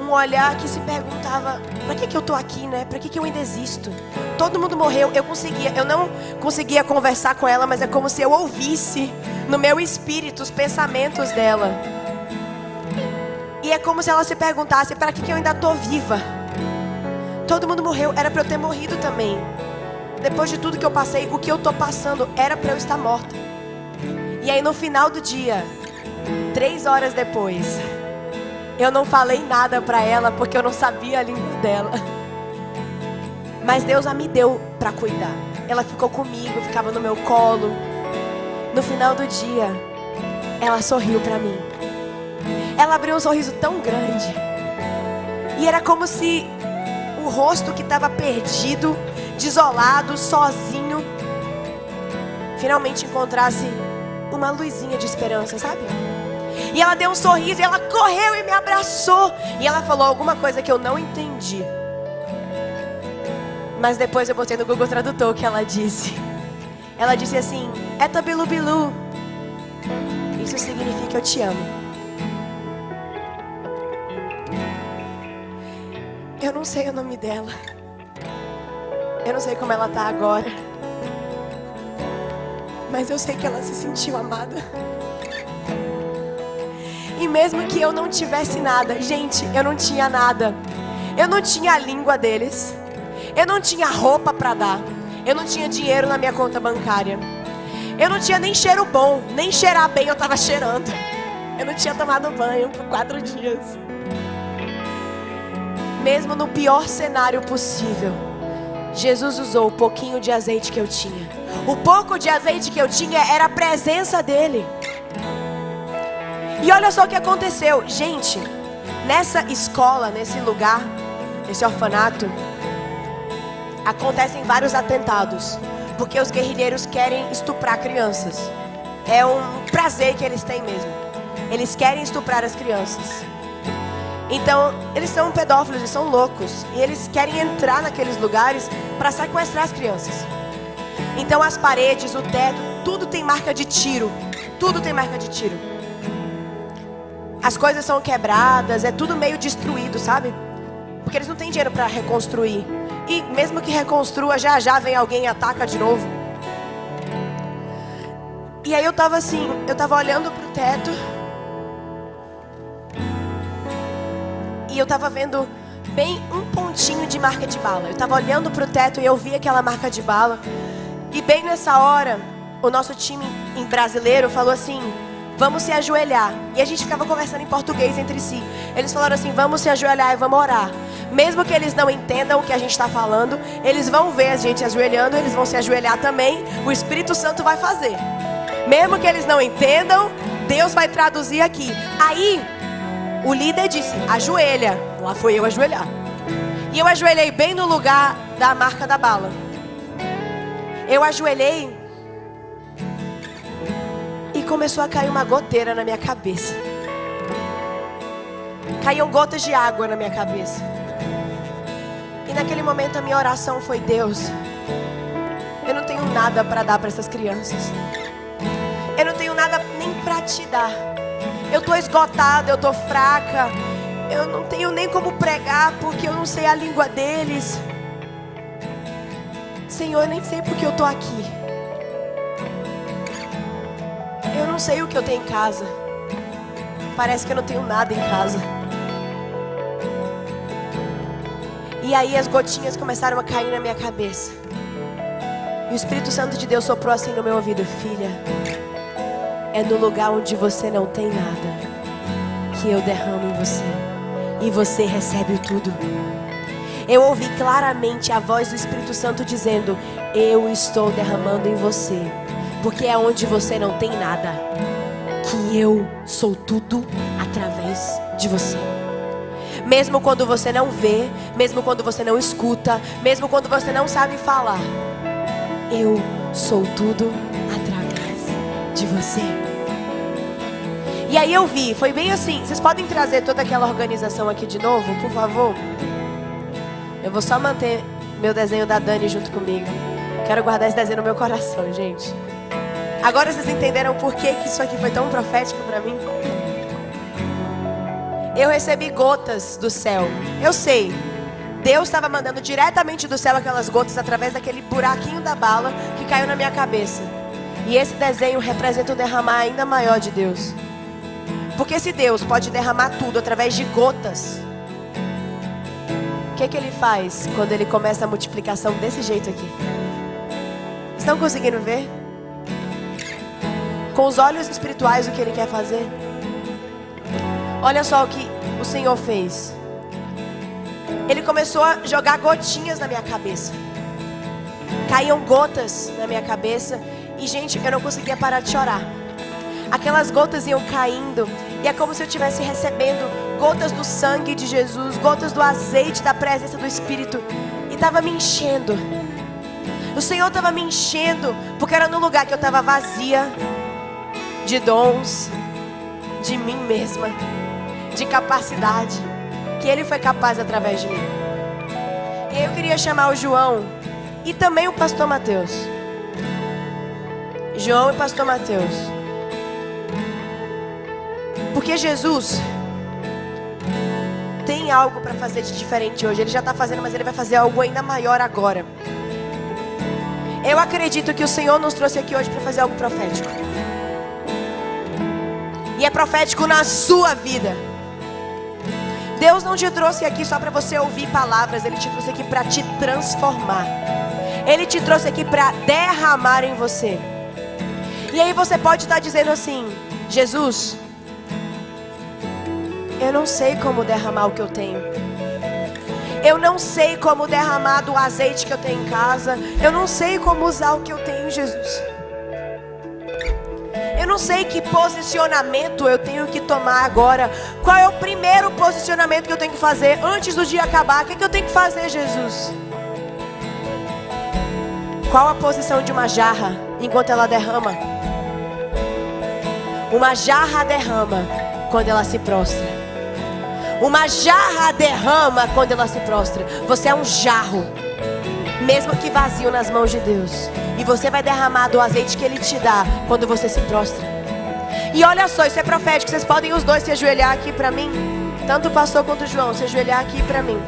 Um olhar que se perguntava, pra que eu tô aqui, né? Pra que eu ainda existo? Todo mundo morreu, eu não conseguia conversar com ela, mas é como se eu ouvisse no meu espírito os pensamentos dela. E é como se ela se perguntasse, pra que eu ainda tô viva? Todo mundo morreu, era pra eu ter morrido também. Depois de tudo que eu passei, o que eu tô passando era pra eu estar morta. E aí no final do dia, 3 horas depois, eu não falei nada pra ela porque eu não sabia a língua dela. Mas Deus a me deu pra cuidar. Ela ficou comigo, ficava no meu colo. No final do dia, ela sorriu pra mim. Ela abriu um sorriso tão grande. E era como se o rosto que estava perdido, desolado, sozinho, finalmente encontrasse uma luzinha de esperança, sabe? E ela deu um sorriso e ela correu e me abraçou. E ela falou alguma coisa que eu não entendi. Mas depois eu botei no Google Tradutor o que ela disse. Ela disse assim, Eta Bilu Bilu. Isso significa eu te amo. Eu não sei o nome dela. Eu não sei como ela tá agora. Mas eu sei que ela se sentiu amada. E mesmo que eu não tivesse nada, gente, eu não tinha nada. Eu não tinha a língua deles. Eu não tinha roupa para dar. Eu não tinha dinheiro na minha conta bancária. Eu não tinha nem cheiro bom. Nem cheirar bem eu tava cheirando. Eu não tinha tomado banho por 4 dias. Mesmo no pior cenário possível, Jesus usou o pouquinho de azeite que eu tinha. O pouco de azeite que eu tinha era a presença dele. E olha só o que aconteceu. Gente, nessa escola, nesse lugar, nesse orfanato, acontecem vários atentados. Porque os guerrilheiros querem estuprar crianças. É um prazer que eles têm mesmo. Eles querem estuprar as crianças. Então, eles são pedófilos, eles são loucos. E eles querem entrar naqueles lugares para sequestrar as crianças. Então as paredes, o teto, tudo tem marca de tiro. Tudo tem marca de tiro. As coisas são quebradas, é tudo meio destruído, sabe? Porque eles não têm dinheiro para reconstruir. E mesmo que reconstrua, já vem alguém e ataca de novo. E aí eu tava assim, eu tava olhando pro teto. E eu tava vendo bem um pontinho de marca de bala. Eu tava olhando pro teto e eu vi aquela marca de bala. E bem nessa hora, o nosso time brasileiro falou assim: vamos se ajoelhar. E a gente ficava conversando em português entre si. Eles falaram assim: vamos se ajoelhar e vamos orar. Mesmo que eles não entendam o que a gente está falando, eles vão ver a gente ajoelhando, eles vão se ajoelhar também. O Espírito Santo vai fazer. Mesmo que eles não entendam, Deus vai traduzir aqui. Aí, o líder disse: ajoelha. Lá foi eu ajoelhar. E eu ajoelhei bem no lugar da marca da bala. Eu ajoelhei e começou a cair uma goteira na minha cabeça. Caíam gotas de água na minha cabeça. E naquele momento a minha oração foi: Deus, eu não tenho nada para dar para essas crianças. Eu não tenho nada nem para te dar. Eu estou esgotada, eu estou fraca. Eu não tenho nem como pregar porque eu não sei a língua deles. Senhor, eu nem sei porque eu estou aqui. Eu não sei o que eu tenho em casa. Parece que eu não tenho nada em casa. E aí as gotinhas começaram a cair na minha cabeça. E o Espírito Santo de Deus soprou assim no meu ouvido: filha, é no lugar onde você não tem nada que eu derramo em você. E você recebe tudo. Eu ouvi claramente a voz do Espírito Santo dizendo: eu estou derramando em você, porque é onde você não tem nada, que eu sou tudo através de você. Mesmo quando você não vê, mesmo quando você não escuta, mesmo quando você não sabe falar, eu sou tudo através de você. E aí eu vi, foi bem assim. Vocês podem trazer toda aquela organização aqui de novo, por favor? Eu vou só manter meu desenho da Dani junto comigo. Quero guardar esse desenho no meu coração, gente. Agora vocês entenderam por que isso aqui foi tão profético para mim? Eu recebi gotas do céu. Eu sei, Deus estava mandando diretamente do céu aquelas gotas através daquele buraquinho da bala que caiu na minha cabeça. E esse desenho representa um derramar ainda maior de Deus. Porque se Deus pode derramar tudo através de gotas, o que Ele faz quando Ele começa a multiplicação desse jeito aqui? Estão conseguindo ver? Com os olhos espirituais o que Ele quer fazer? Olha só o que o Senhor fez. Ele começou a jogar gotinhas na minha cabeça. Caíam gotas na minha cabeça. E gente, eu não conseguia parar de chorar. Aquelas gotas iam caindo. E é como se eu estivesse recebendo gotas do sangue de Jesus, gotas do azeite da presença do Espírito. E estava me enchendo. O Senhor estava me enchendo, porque era no lugar que eu estava vazia de dons, de mim mesma, de capacidade, que Ele foi capaz através de mim. E aí eu queria chamar o João e também o pastor Mateus. João e pastor Mateus. Porque Jesus tem algo para fazer de diferente hoje. Ele já está fazendo, mas Ele vai fazer algo ainda maior agora. Eu acredito que o Senhor nos trouxe aqui hoje para fazer algo profético. E é profético na sua vida. Deus não te trouxe aqui só para você ouvir palavras. Ele te trouxe aqui para te transformar. Ele te trouxe aqui para derramar em você. E aí você pode estar dizendo assim: Jesus, eu não sei como derramar o que eu tenho. Eu não sei como derramar do azeite que eu tenho em casa. Eu não sei como usar o que eu tenho, Jesus. Eu não sei que posicionamento eu tenho que tomar agora. Qual é o primeiro posicionamento que eu tenho que fazer antes do dia acabar? O que eu tenho que fazer, Jesus? Qual a posição de uma jarra enquanto ela derrama? Uma jarra derrama quando ela se prostra. Uma jarra derrama quando ela se prostra. Você é um jarro, mesmo que vazio, nas mãos de Deus. E você vai derramar do azeite que Ele te dá quando você se prostra. E olha só, isso é profético. Vocês podem os dois se ajoelhar aqui pra mim. Tanto o pastor quanto o João, se ajoelhar aqui pra mim.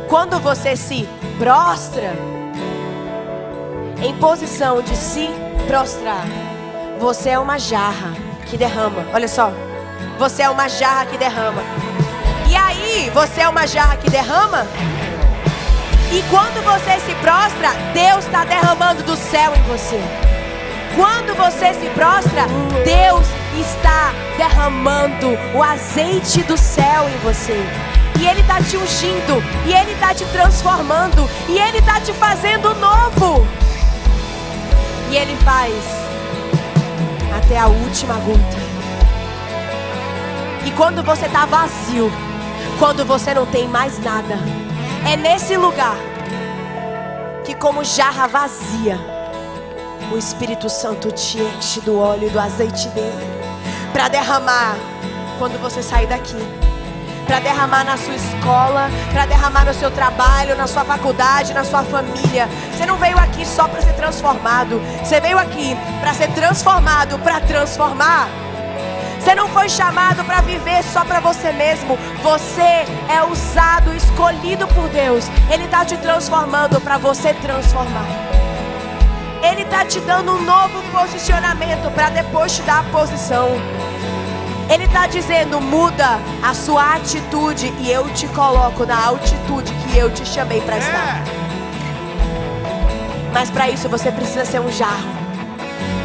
Quando você se prostra, em posição de se prostrar, você é uma jarra que derrama. Olha só, você é uma jarra que derrama. E aí, você é uma jarra que derrama. E quando você se prostra, Deus está derramando do céu em você. Quando você se prostra, Deus está derramando o azeite do céu em você. E Ele está te ungindo, e Ele está te transformando, e Ele está te fazendo novo. E Ele faz até a última gota. E quando você está vazio, quando você não tem mais nada, é nesse lugar que, como jarra vazia, o Espírito Santo te enche do óleo e do azeite dele, para derramar quando você sair daqui, para derramar na sua escola, para derramar no seu trabalho, na sua faculdade, na sua família. Você não veio aqui só para ser transformado, você veio aqui para ser transformado, para transformar. Você não foi chamado para viver só para você mesmo. Você é usado, escolhido por Deus. Ele está te transformando para você transformar. Ele está te dando um novo posicionamento para depois te dar a posição. Ele está dizendo: muda a sua atitude e eu te coloco na altitude que eu te chamei para estar. Mas para isso você precisa ser um jarro.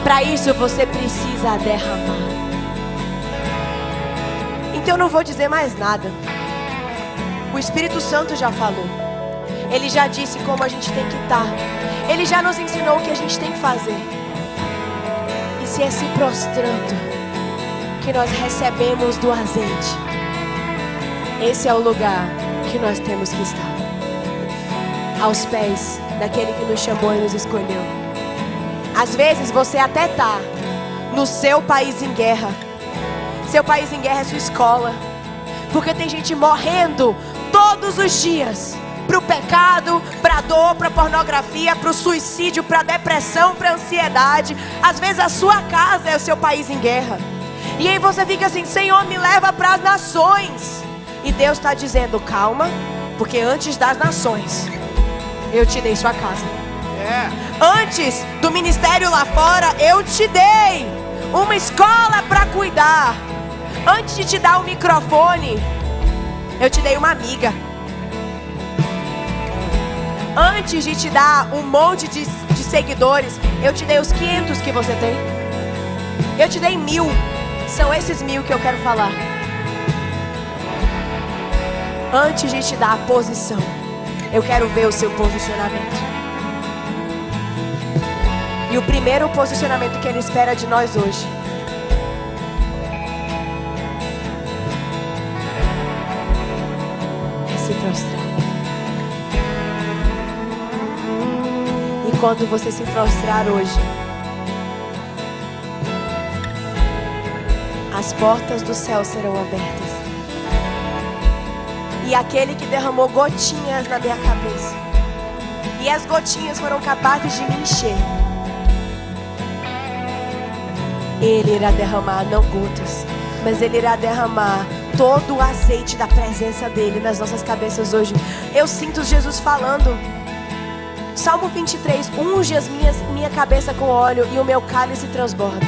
Para isso você precisa derramar. Então eu não vou dizer mais nada. O Espírito Santo já falou. Ele já disse como a gente tem que estar. Ele já nos ensinou o que a gente tem que fazer. E se é se prostrando que nós recebemos do azeite, esse é o lugar que nós temos que estar, aos pés daquele que nos chamou e nos escolheu. Às vezes você até está no seu país em guerra. Seu país em guerra é sua escola, porque tem gente morrendo todos os dias para o pecado, para a dor, para a pornografia, para o suicídio, para a depressão, para a ansiedade. Às vezes a sua casa é o seu país em guerra. E aí você fica assim: Senhor, me leva para as nações. E Deus está dizendo: calma, porque antes das nações eu te dei sua casa. Antes do ministério lá fora, eu te dei uma escola para cuidar. Antes de te dar um microfone, eu te dei uma amiga. Antes de te dar um monte de seguidores, eu te dei os 500 que você tem. Eu te dei 1000. São esses 1000 que eu quero falar. Antes de te dar a posição, eu quero ver o seu posicionamento. E o primeiro posicionamento que Ele espera de nós hoje é se prostrar. E quando você se prostrar hoje, as portas do céu serão abertas. E aquele que derramou gotinhas na minha cabeça, e as gotinhas foram capazes de me encher, Ele irá derramar não gotas, mas Ele irá derramar todo o azeite da presença dEle nas nossas cabeças hoje. Eu sinto Jesus falando, Salmo 23, unge minha cabeça com óleo e o meu cálice transborda.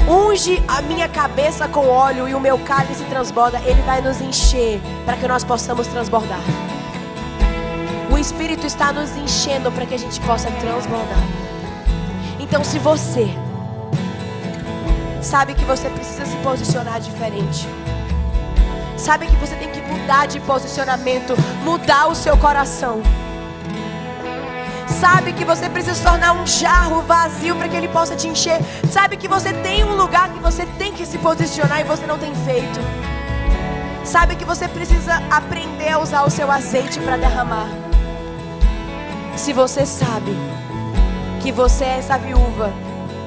Unge a minha cabeça com óleo e o meu cálice transborda. Ele vai nos encher para que nós possamos transbordar. O Espírito está nos enchendo para que a gente possa transbordar. Então, se você sabe que você precisa se posicionar diferente, sabe que você tem que mudar de posicionamento, mudar o seu coração, sabe que você precisa se tornar um jarro vazio para que Ele possa te encher, sabe que você tem um lugar que você tem que se posicionar e você não tem feito, sabe que você precisa aprender a usar o seu azeite para derramar. Se você sabe que você é essa viúva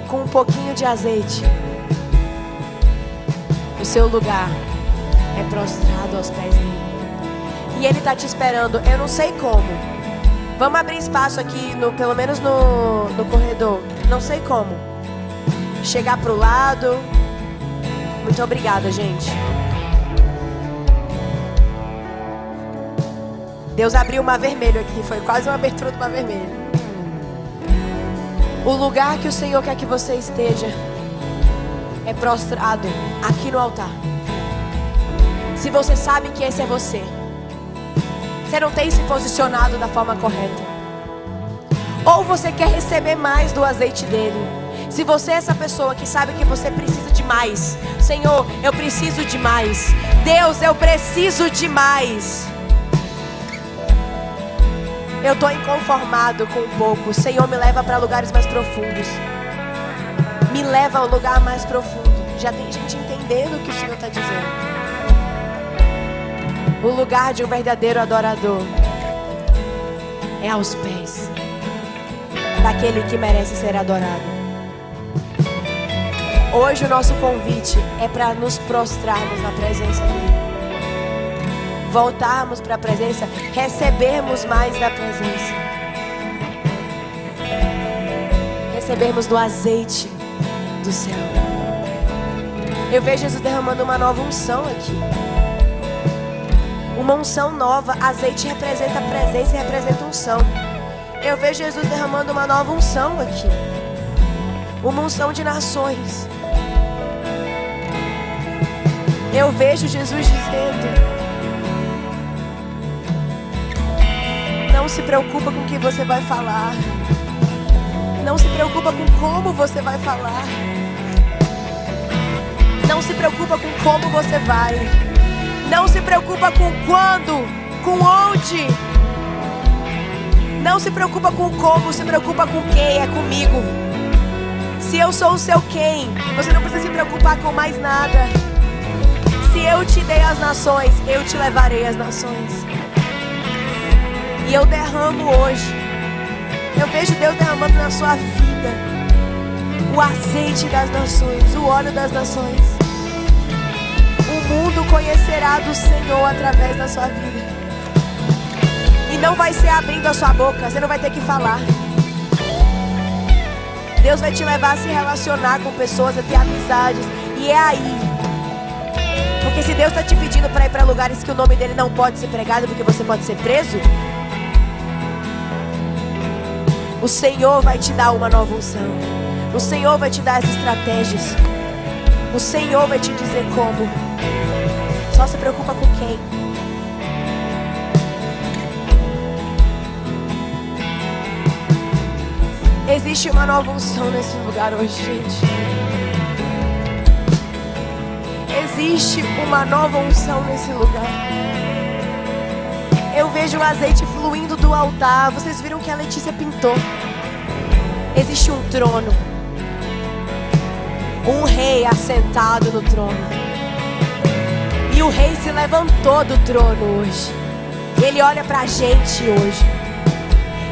com um pouquinho de azeite, o seu lugar é prostrado aos pés dele. E Ele está te esperando. Eu não sei como. Vamos abrir espaço aqui, pelo menos no corredor. Não sei como. Chegar pro lado. Muito obrigada, gente. Deus abriu o mar vermelho aqui. Foi quase uma abertura do mar vermelho. O lugar que o Senhor quer que você esteja é prostrado aqui no altar. Se você sabe que esse é você, você não tem se posicionado da forma correta, ou você quer receber mais do azeite dele. Se você é essa pessoa que sabe que você precisa de mais, Senhor, eu preciso de mais. Deus, eu preciso de mais. Eu estou inconformado com um pouco. Senhor, me leva para lugares mais profundos. Me leva ao lugar mais profundo. Já tem gente entendendo o que o Senhor está dizendo. O lugar de um verdadeiro adorador é aos pés daquele que merece ser adorado. Hoje o nosso convite é para nos prostrarmos na presença dele. Voltarmos para a presença, recebermos mais da presença. Recebermos do azeite do céu. Eu vejo Jesus derramando uma nova unção aqui. Uma unção nova. Azeite representa a presença e representa unção. Eu vejo Jesus derramando uma nova unção aqui. Uma unção de nações. Eu vejo Jesus dizendo: não se preocupa com o que você vai falar. Não se preocupa com como você vai falar. Não se preocupa com como você vai. Não se preocupa com quando, com onde. Não se preocupa com como, se preocupa com quem. É comigo. Se eu sou o seu quem, você não precisa se preocupar com mais nada. Se eu te dei as nações, eu te levarei às nações. E eu derramo hoje. Eu vejo Deus derramando na sua vida o azeite das nações, o óleo das nações. O mundo conhecerá do Senhor através da sua vida. E não vai ser abrindo a sua boca, você não vai ter que falar. Deus vai te levar a se relacionar com pessoas, a ter amizades. E é aí. Porque se Deus está te pedindo para ir para lugares que o nome dele não pode ser pregado, porque você pode ser preso, o Senhor vai te dar uma nova unção. O Senhor vai te dar as estratégias. O Senhor vai te dizer como. Só se preocupa com quem. Existe uma nova unção nesse lugar hoje, gente. Existe uma nova unção nesse lugar. Eu vejo o azeite fluindo do altar. Vocês viram que a Letícia pintou. Existe um trono. Um rei assentado no trono. E o rei se levantou do trono hoje. Ele olha pra gente hoje.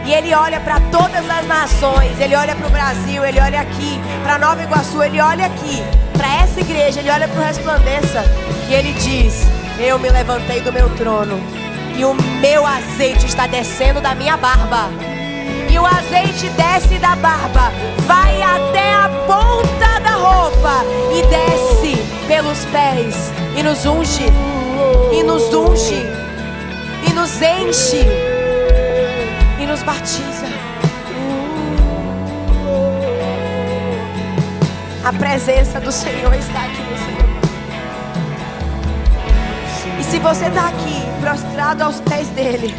E ele olha para todas as nações. Ele olha para o Brasil, ele olha aqui para Nova Iguaçu, ele olha aqui para essa igreja, ele olha para o Resplandeça. E ele diz: eu me levantei do meu trono e o meu azeite está descendo da minha barba. E o azeite desce da barba, vai até a ponta da roupa e desce pelos pés e nos unge, e nos unge, e nos enche, e nos batiza. A presença do Senhor está aqui nesse lugar. E se você está aqui prostrado aos pés dele,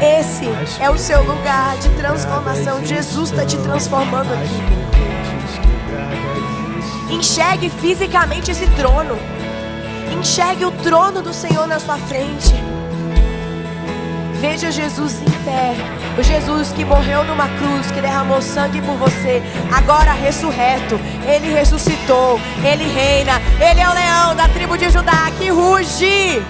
esse é o seu lugar de transformação. Jesus está te transformando aqui. Enxergue fisicamente esse trono. Enxergue o trono do Senhor na sua frente. Veja Jesus em pé. O Jesus que morreu numa cruz, que derramou sangue por você, agora ressurreto. Ele ressuscitou, ele reina. Ele é o leão da tribo de Judá que ruge.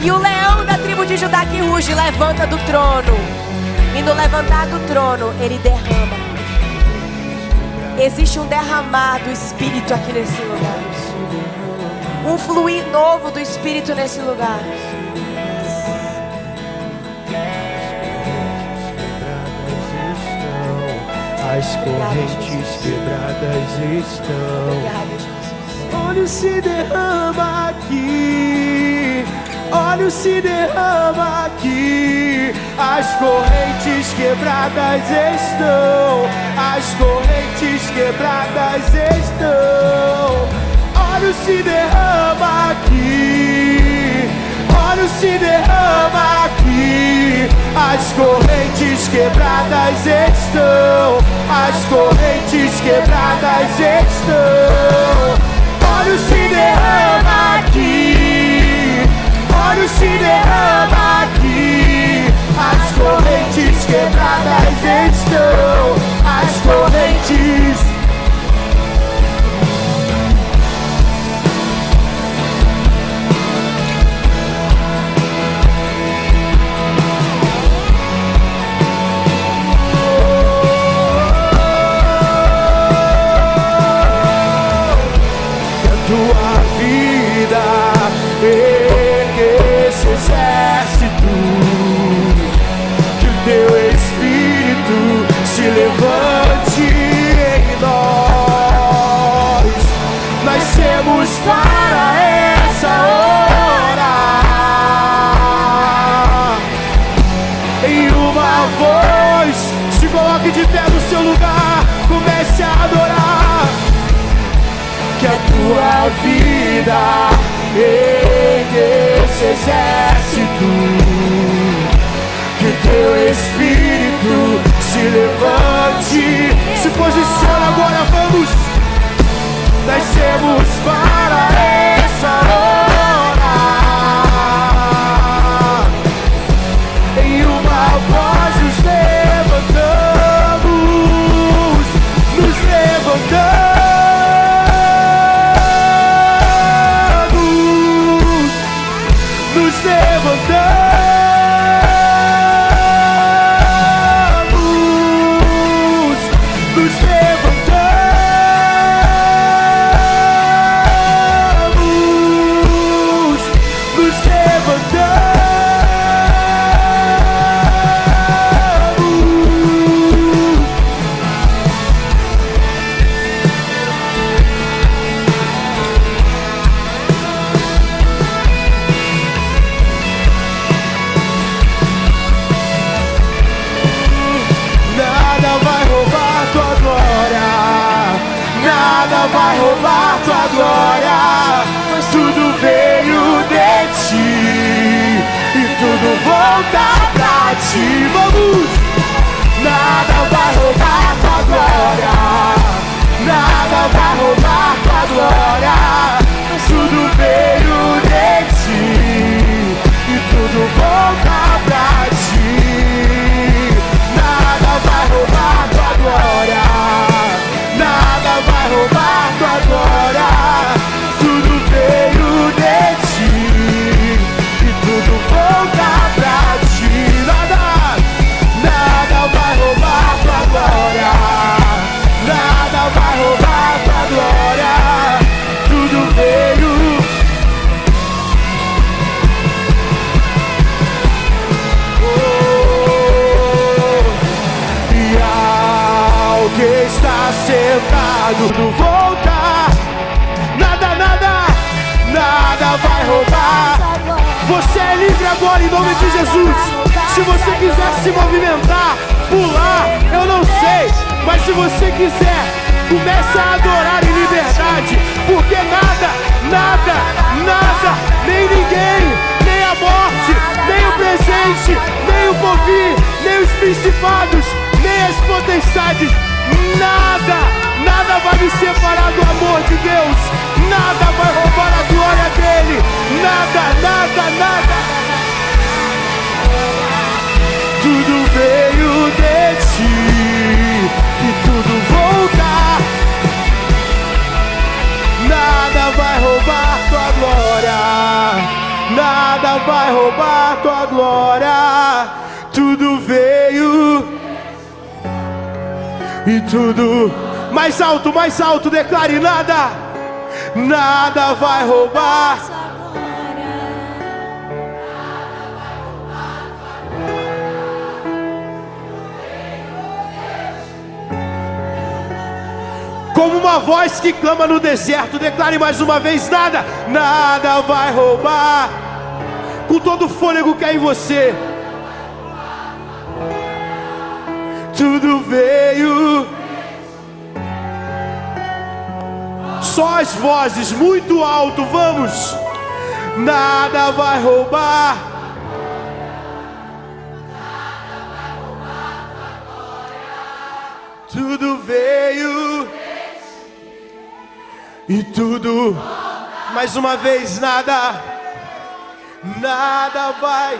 E o leão da tribo de Judá que ruge levanta do trono. E no levantar do trono, ele derrama. Existe um derramar do Espírito aqui nesse lugar. Um fluir novo do Espírito nesse lugar. As correntes quebradas estão. Óleo se derrama aqui. óleo se derrama aqui. As correntes quebradas estão, as correntes quebradas estão. Óleo se derrama aqui, óleo se derrama aqui. As correntes quebradas estão, as correntes quebradas estão. Óleo se derrama aqui, óleo se derrama aqui. As correntes quebradas estão, as correntes. Tua vida esse exército, que o teu Espírito se levante em nós. Nascemos para essa hora. Em uma voz, se coloque de pé no seu lugar, comece a adorar. Que a tua vida ergue esse exército, que o teu Espírito se levante. Se posiciona agora, vamos. Nascemos para essa hora. Em uma voz nos levantamos, nos levantamos. Vai roubar tua glória, pois tudo veio de ti e tudo volta pra ti. Vamos! Nada vai roubar tua glória, nada vai roubar tua glória, pois tudo veio de ti e tudo volta pra ti. Nada vai roubar tua glória, nada vai roubar tua glória, tudo veio de ti e tudo volta pra ti. Nada vai roubar tua glória, nada vai roubar tua glória, tudo veio. E ao que está sentado do voltar, nada vai roubar. Você é livre agora em nome de Jesus. Se você quiser se movimentar, pular, eu não sei, mas se você quiser, comece a adorar em liberdade, porque nada, nem ninguém, nem a morte, nem o presente, nem o porvir, nem os principados, nem as potestades, nada vai me separar do amor de Deus, nada vai roubar a glória dele, nada. Tudo veio de ti e tudo volta. Nada vai roubar tua glória, nada vai roubar tua glória. Tudo veio e tudo. Mais alto, declare: nada vai roubar. Como uma voz que clama no deserto, declare mais uma vez: nada vai roubar com todo o fôlego que há em você. Tudo veio. Só as vozes, muito alto, vamos. Nada vai roubar. Tudo veio. E tudo, mais uma vez, nada vai.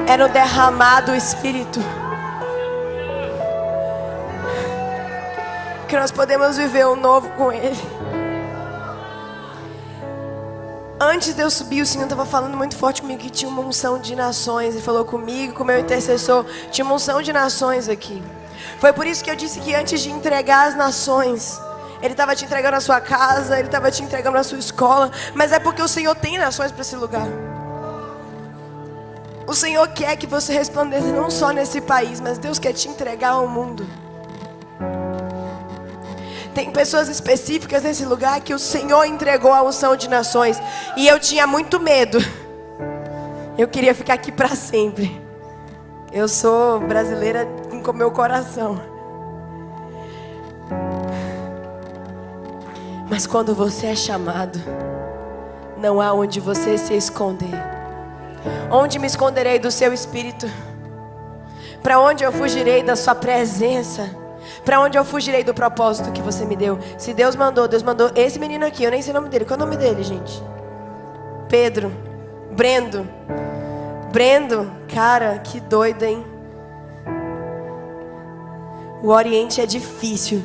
Era o derramado Espírito que nós podemos viver um novo com Ele. Antes de eu subir, o Senhor estava falando muito forte comigo que tinha uma unção de nações. E falou comigo, com o meu intercessor, tinha uma unção de nações aqui. Foi por isso que eu disse que antes de entregar as nações, Ele estava te entregando a sua casa, Ele estava te entregando a sua escola. Mas é porque o Senhor tem nações para esse lugar. O Senhor quer que você resplandeça não só nesse país, mas Deus quer te entregar ao mundo. Tem pessoas específicas nesse lugar que o Senhor entregou a unção de nações. E eu tinha muito medo. Eu queria ficar aqui para sempre. Eu sou brasileira com meu coração. Mas quando você é chamado, não há onde você se esconder. Onde me esconderei do seu Espírito? Para onde eu fugirei da sua presença? Para onde eu fugirei do propósito que você me deu? Se Deus mandou esse menino aqui, eu nem sei o nome dele. Qual é o nome dele, gente? Pedro. Brendo, cara, que doido, hein? O Oriente é difícil.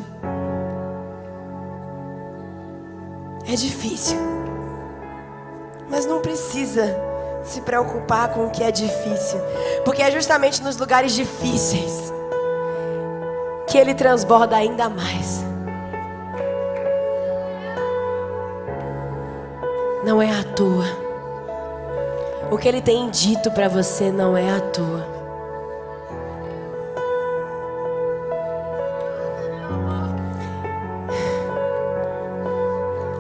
É difícil. Mas não precisa se preocupar com o que é difícil, porque é justamente nos lugares difíceis que Ele transborda ainda mais. Não é à toa. O que Ele tem dito para você não é à toa.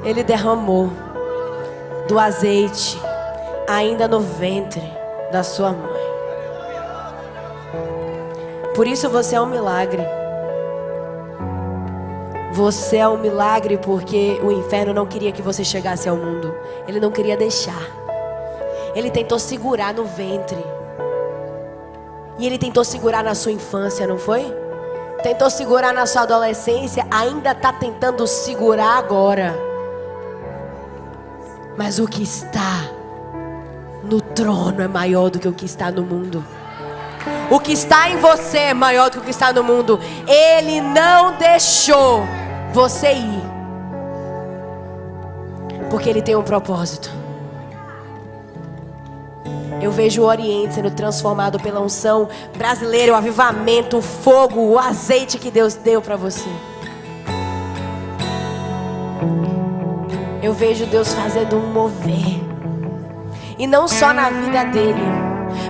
Ele derramou do azeite ainda no ventre da sua mãe. Por isso você é um milagre. Você é um milagre porque o inferno não queria que você chegasse ao mundo. Ele não queria deixar. Ele tentou segurar no ventre. E ele tentou segurar na sua infância, não foi? Tentou segurar na sua adolescência. Ainda está tentando segurar agora. Mas o que está no trono é maior do que o que está no mundo. O que está em você é maior do que o que está no mundo. Ele não deixou você ir, porque Ele tem um propósito. Eu vejo o Oriente sendo transformado pela unção brasileira, o avivamento, o fogo, o azeite que Deus deu para você. Eu vejo Deus fazendo um mover. E não só na vida dele,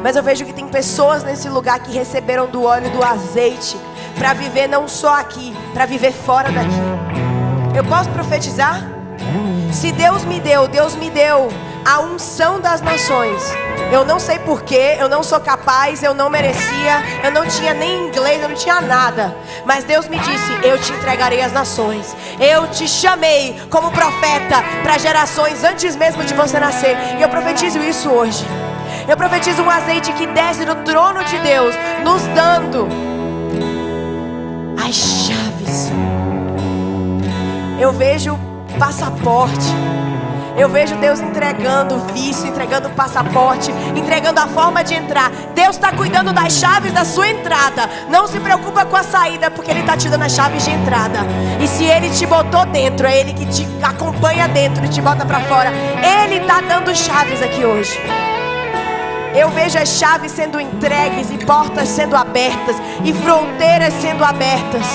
mas eu vejo que tem pessoas nesse lugar que receberam do óleo e do azeite para viver não só aqui, para viver fora daqui. Eu posso profetizar? Se Deus me deu a unção das nações. Eu não sei porquê, eu não sou capaz, eu não merecia, eu não tinha nem inglês, eu não tinha nada. Mas Deus me disse: eu te entregarei as nações. Eu te chamei como profeta para gerações antes mesmo de você nascer. E eu profetizo isso hoje. Eu profetizo um azeite que desce do trono de Deus, nos dando as chaves. Eu vejo passaporte. Eu vejo Deus entregando visto, entregando passaporte, entregando a forma de entrar. Deus está cuidando das chaves da sua entrada. Não se preocupa com a saída, porque Ele está te dando as chaves de entrada. E se Ele te botou dentro, é Ele que te acompanha dentro e te bota para fora. Ele está dando chaves aqui hoje. Eu vejo as chaves sendo entregues e portas sendo abertas e fronteiras sendo abertas.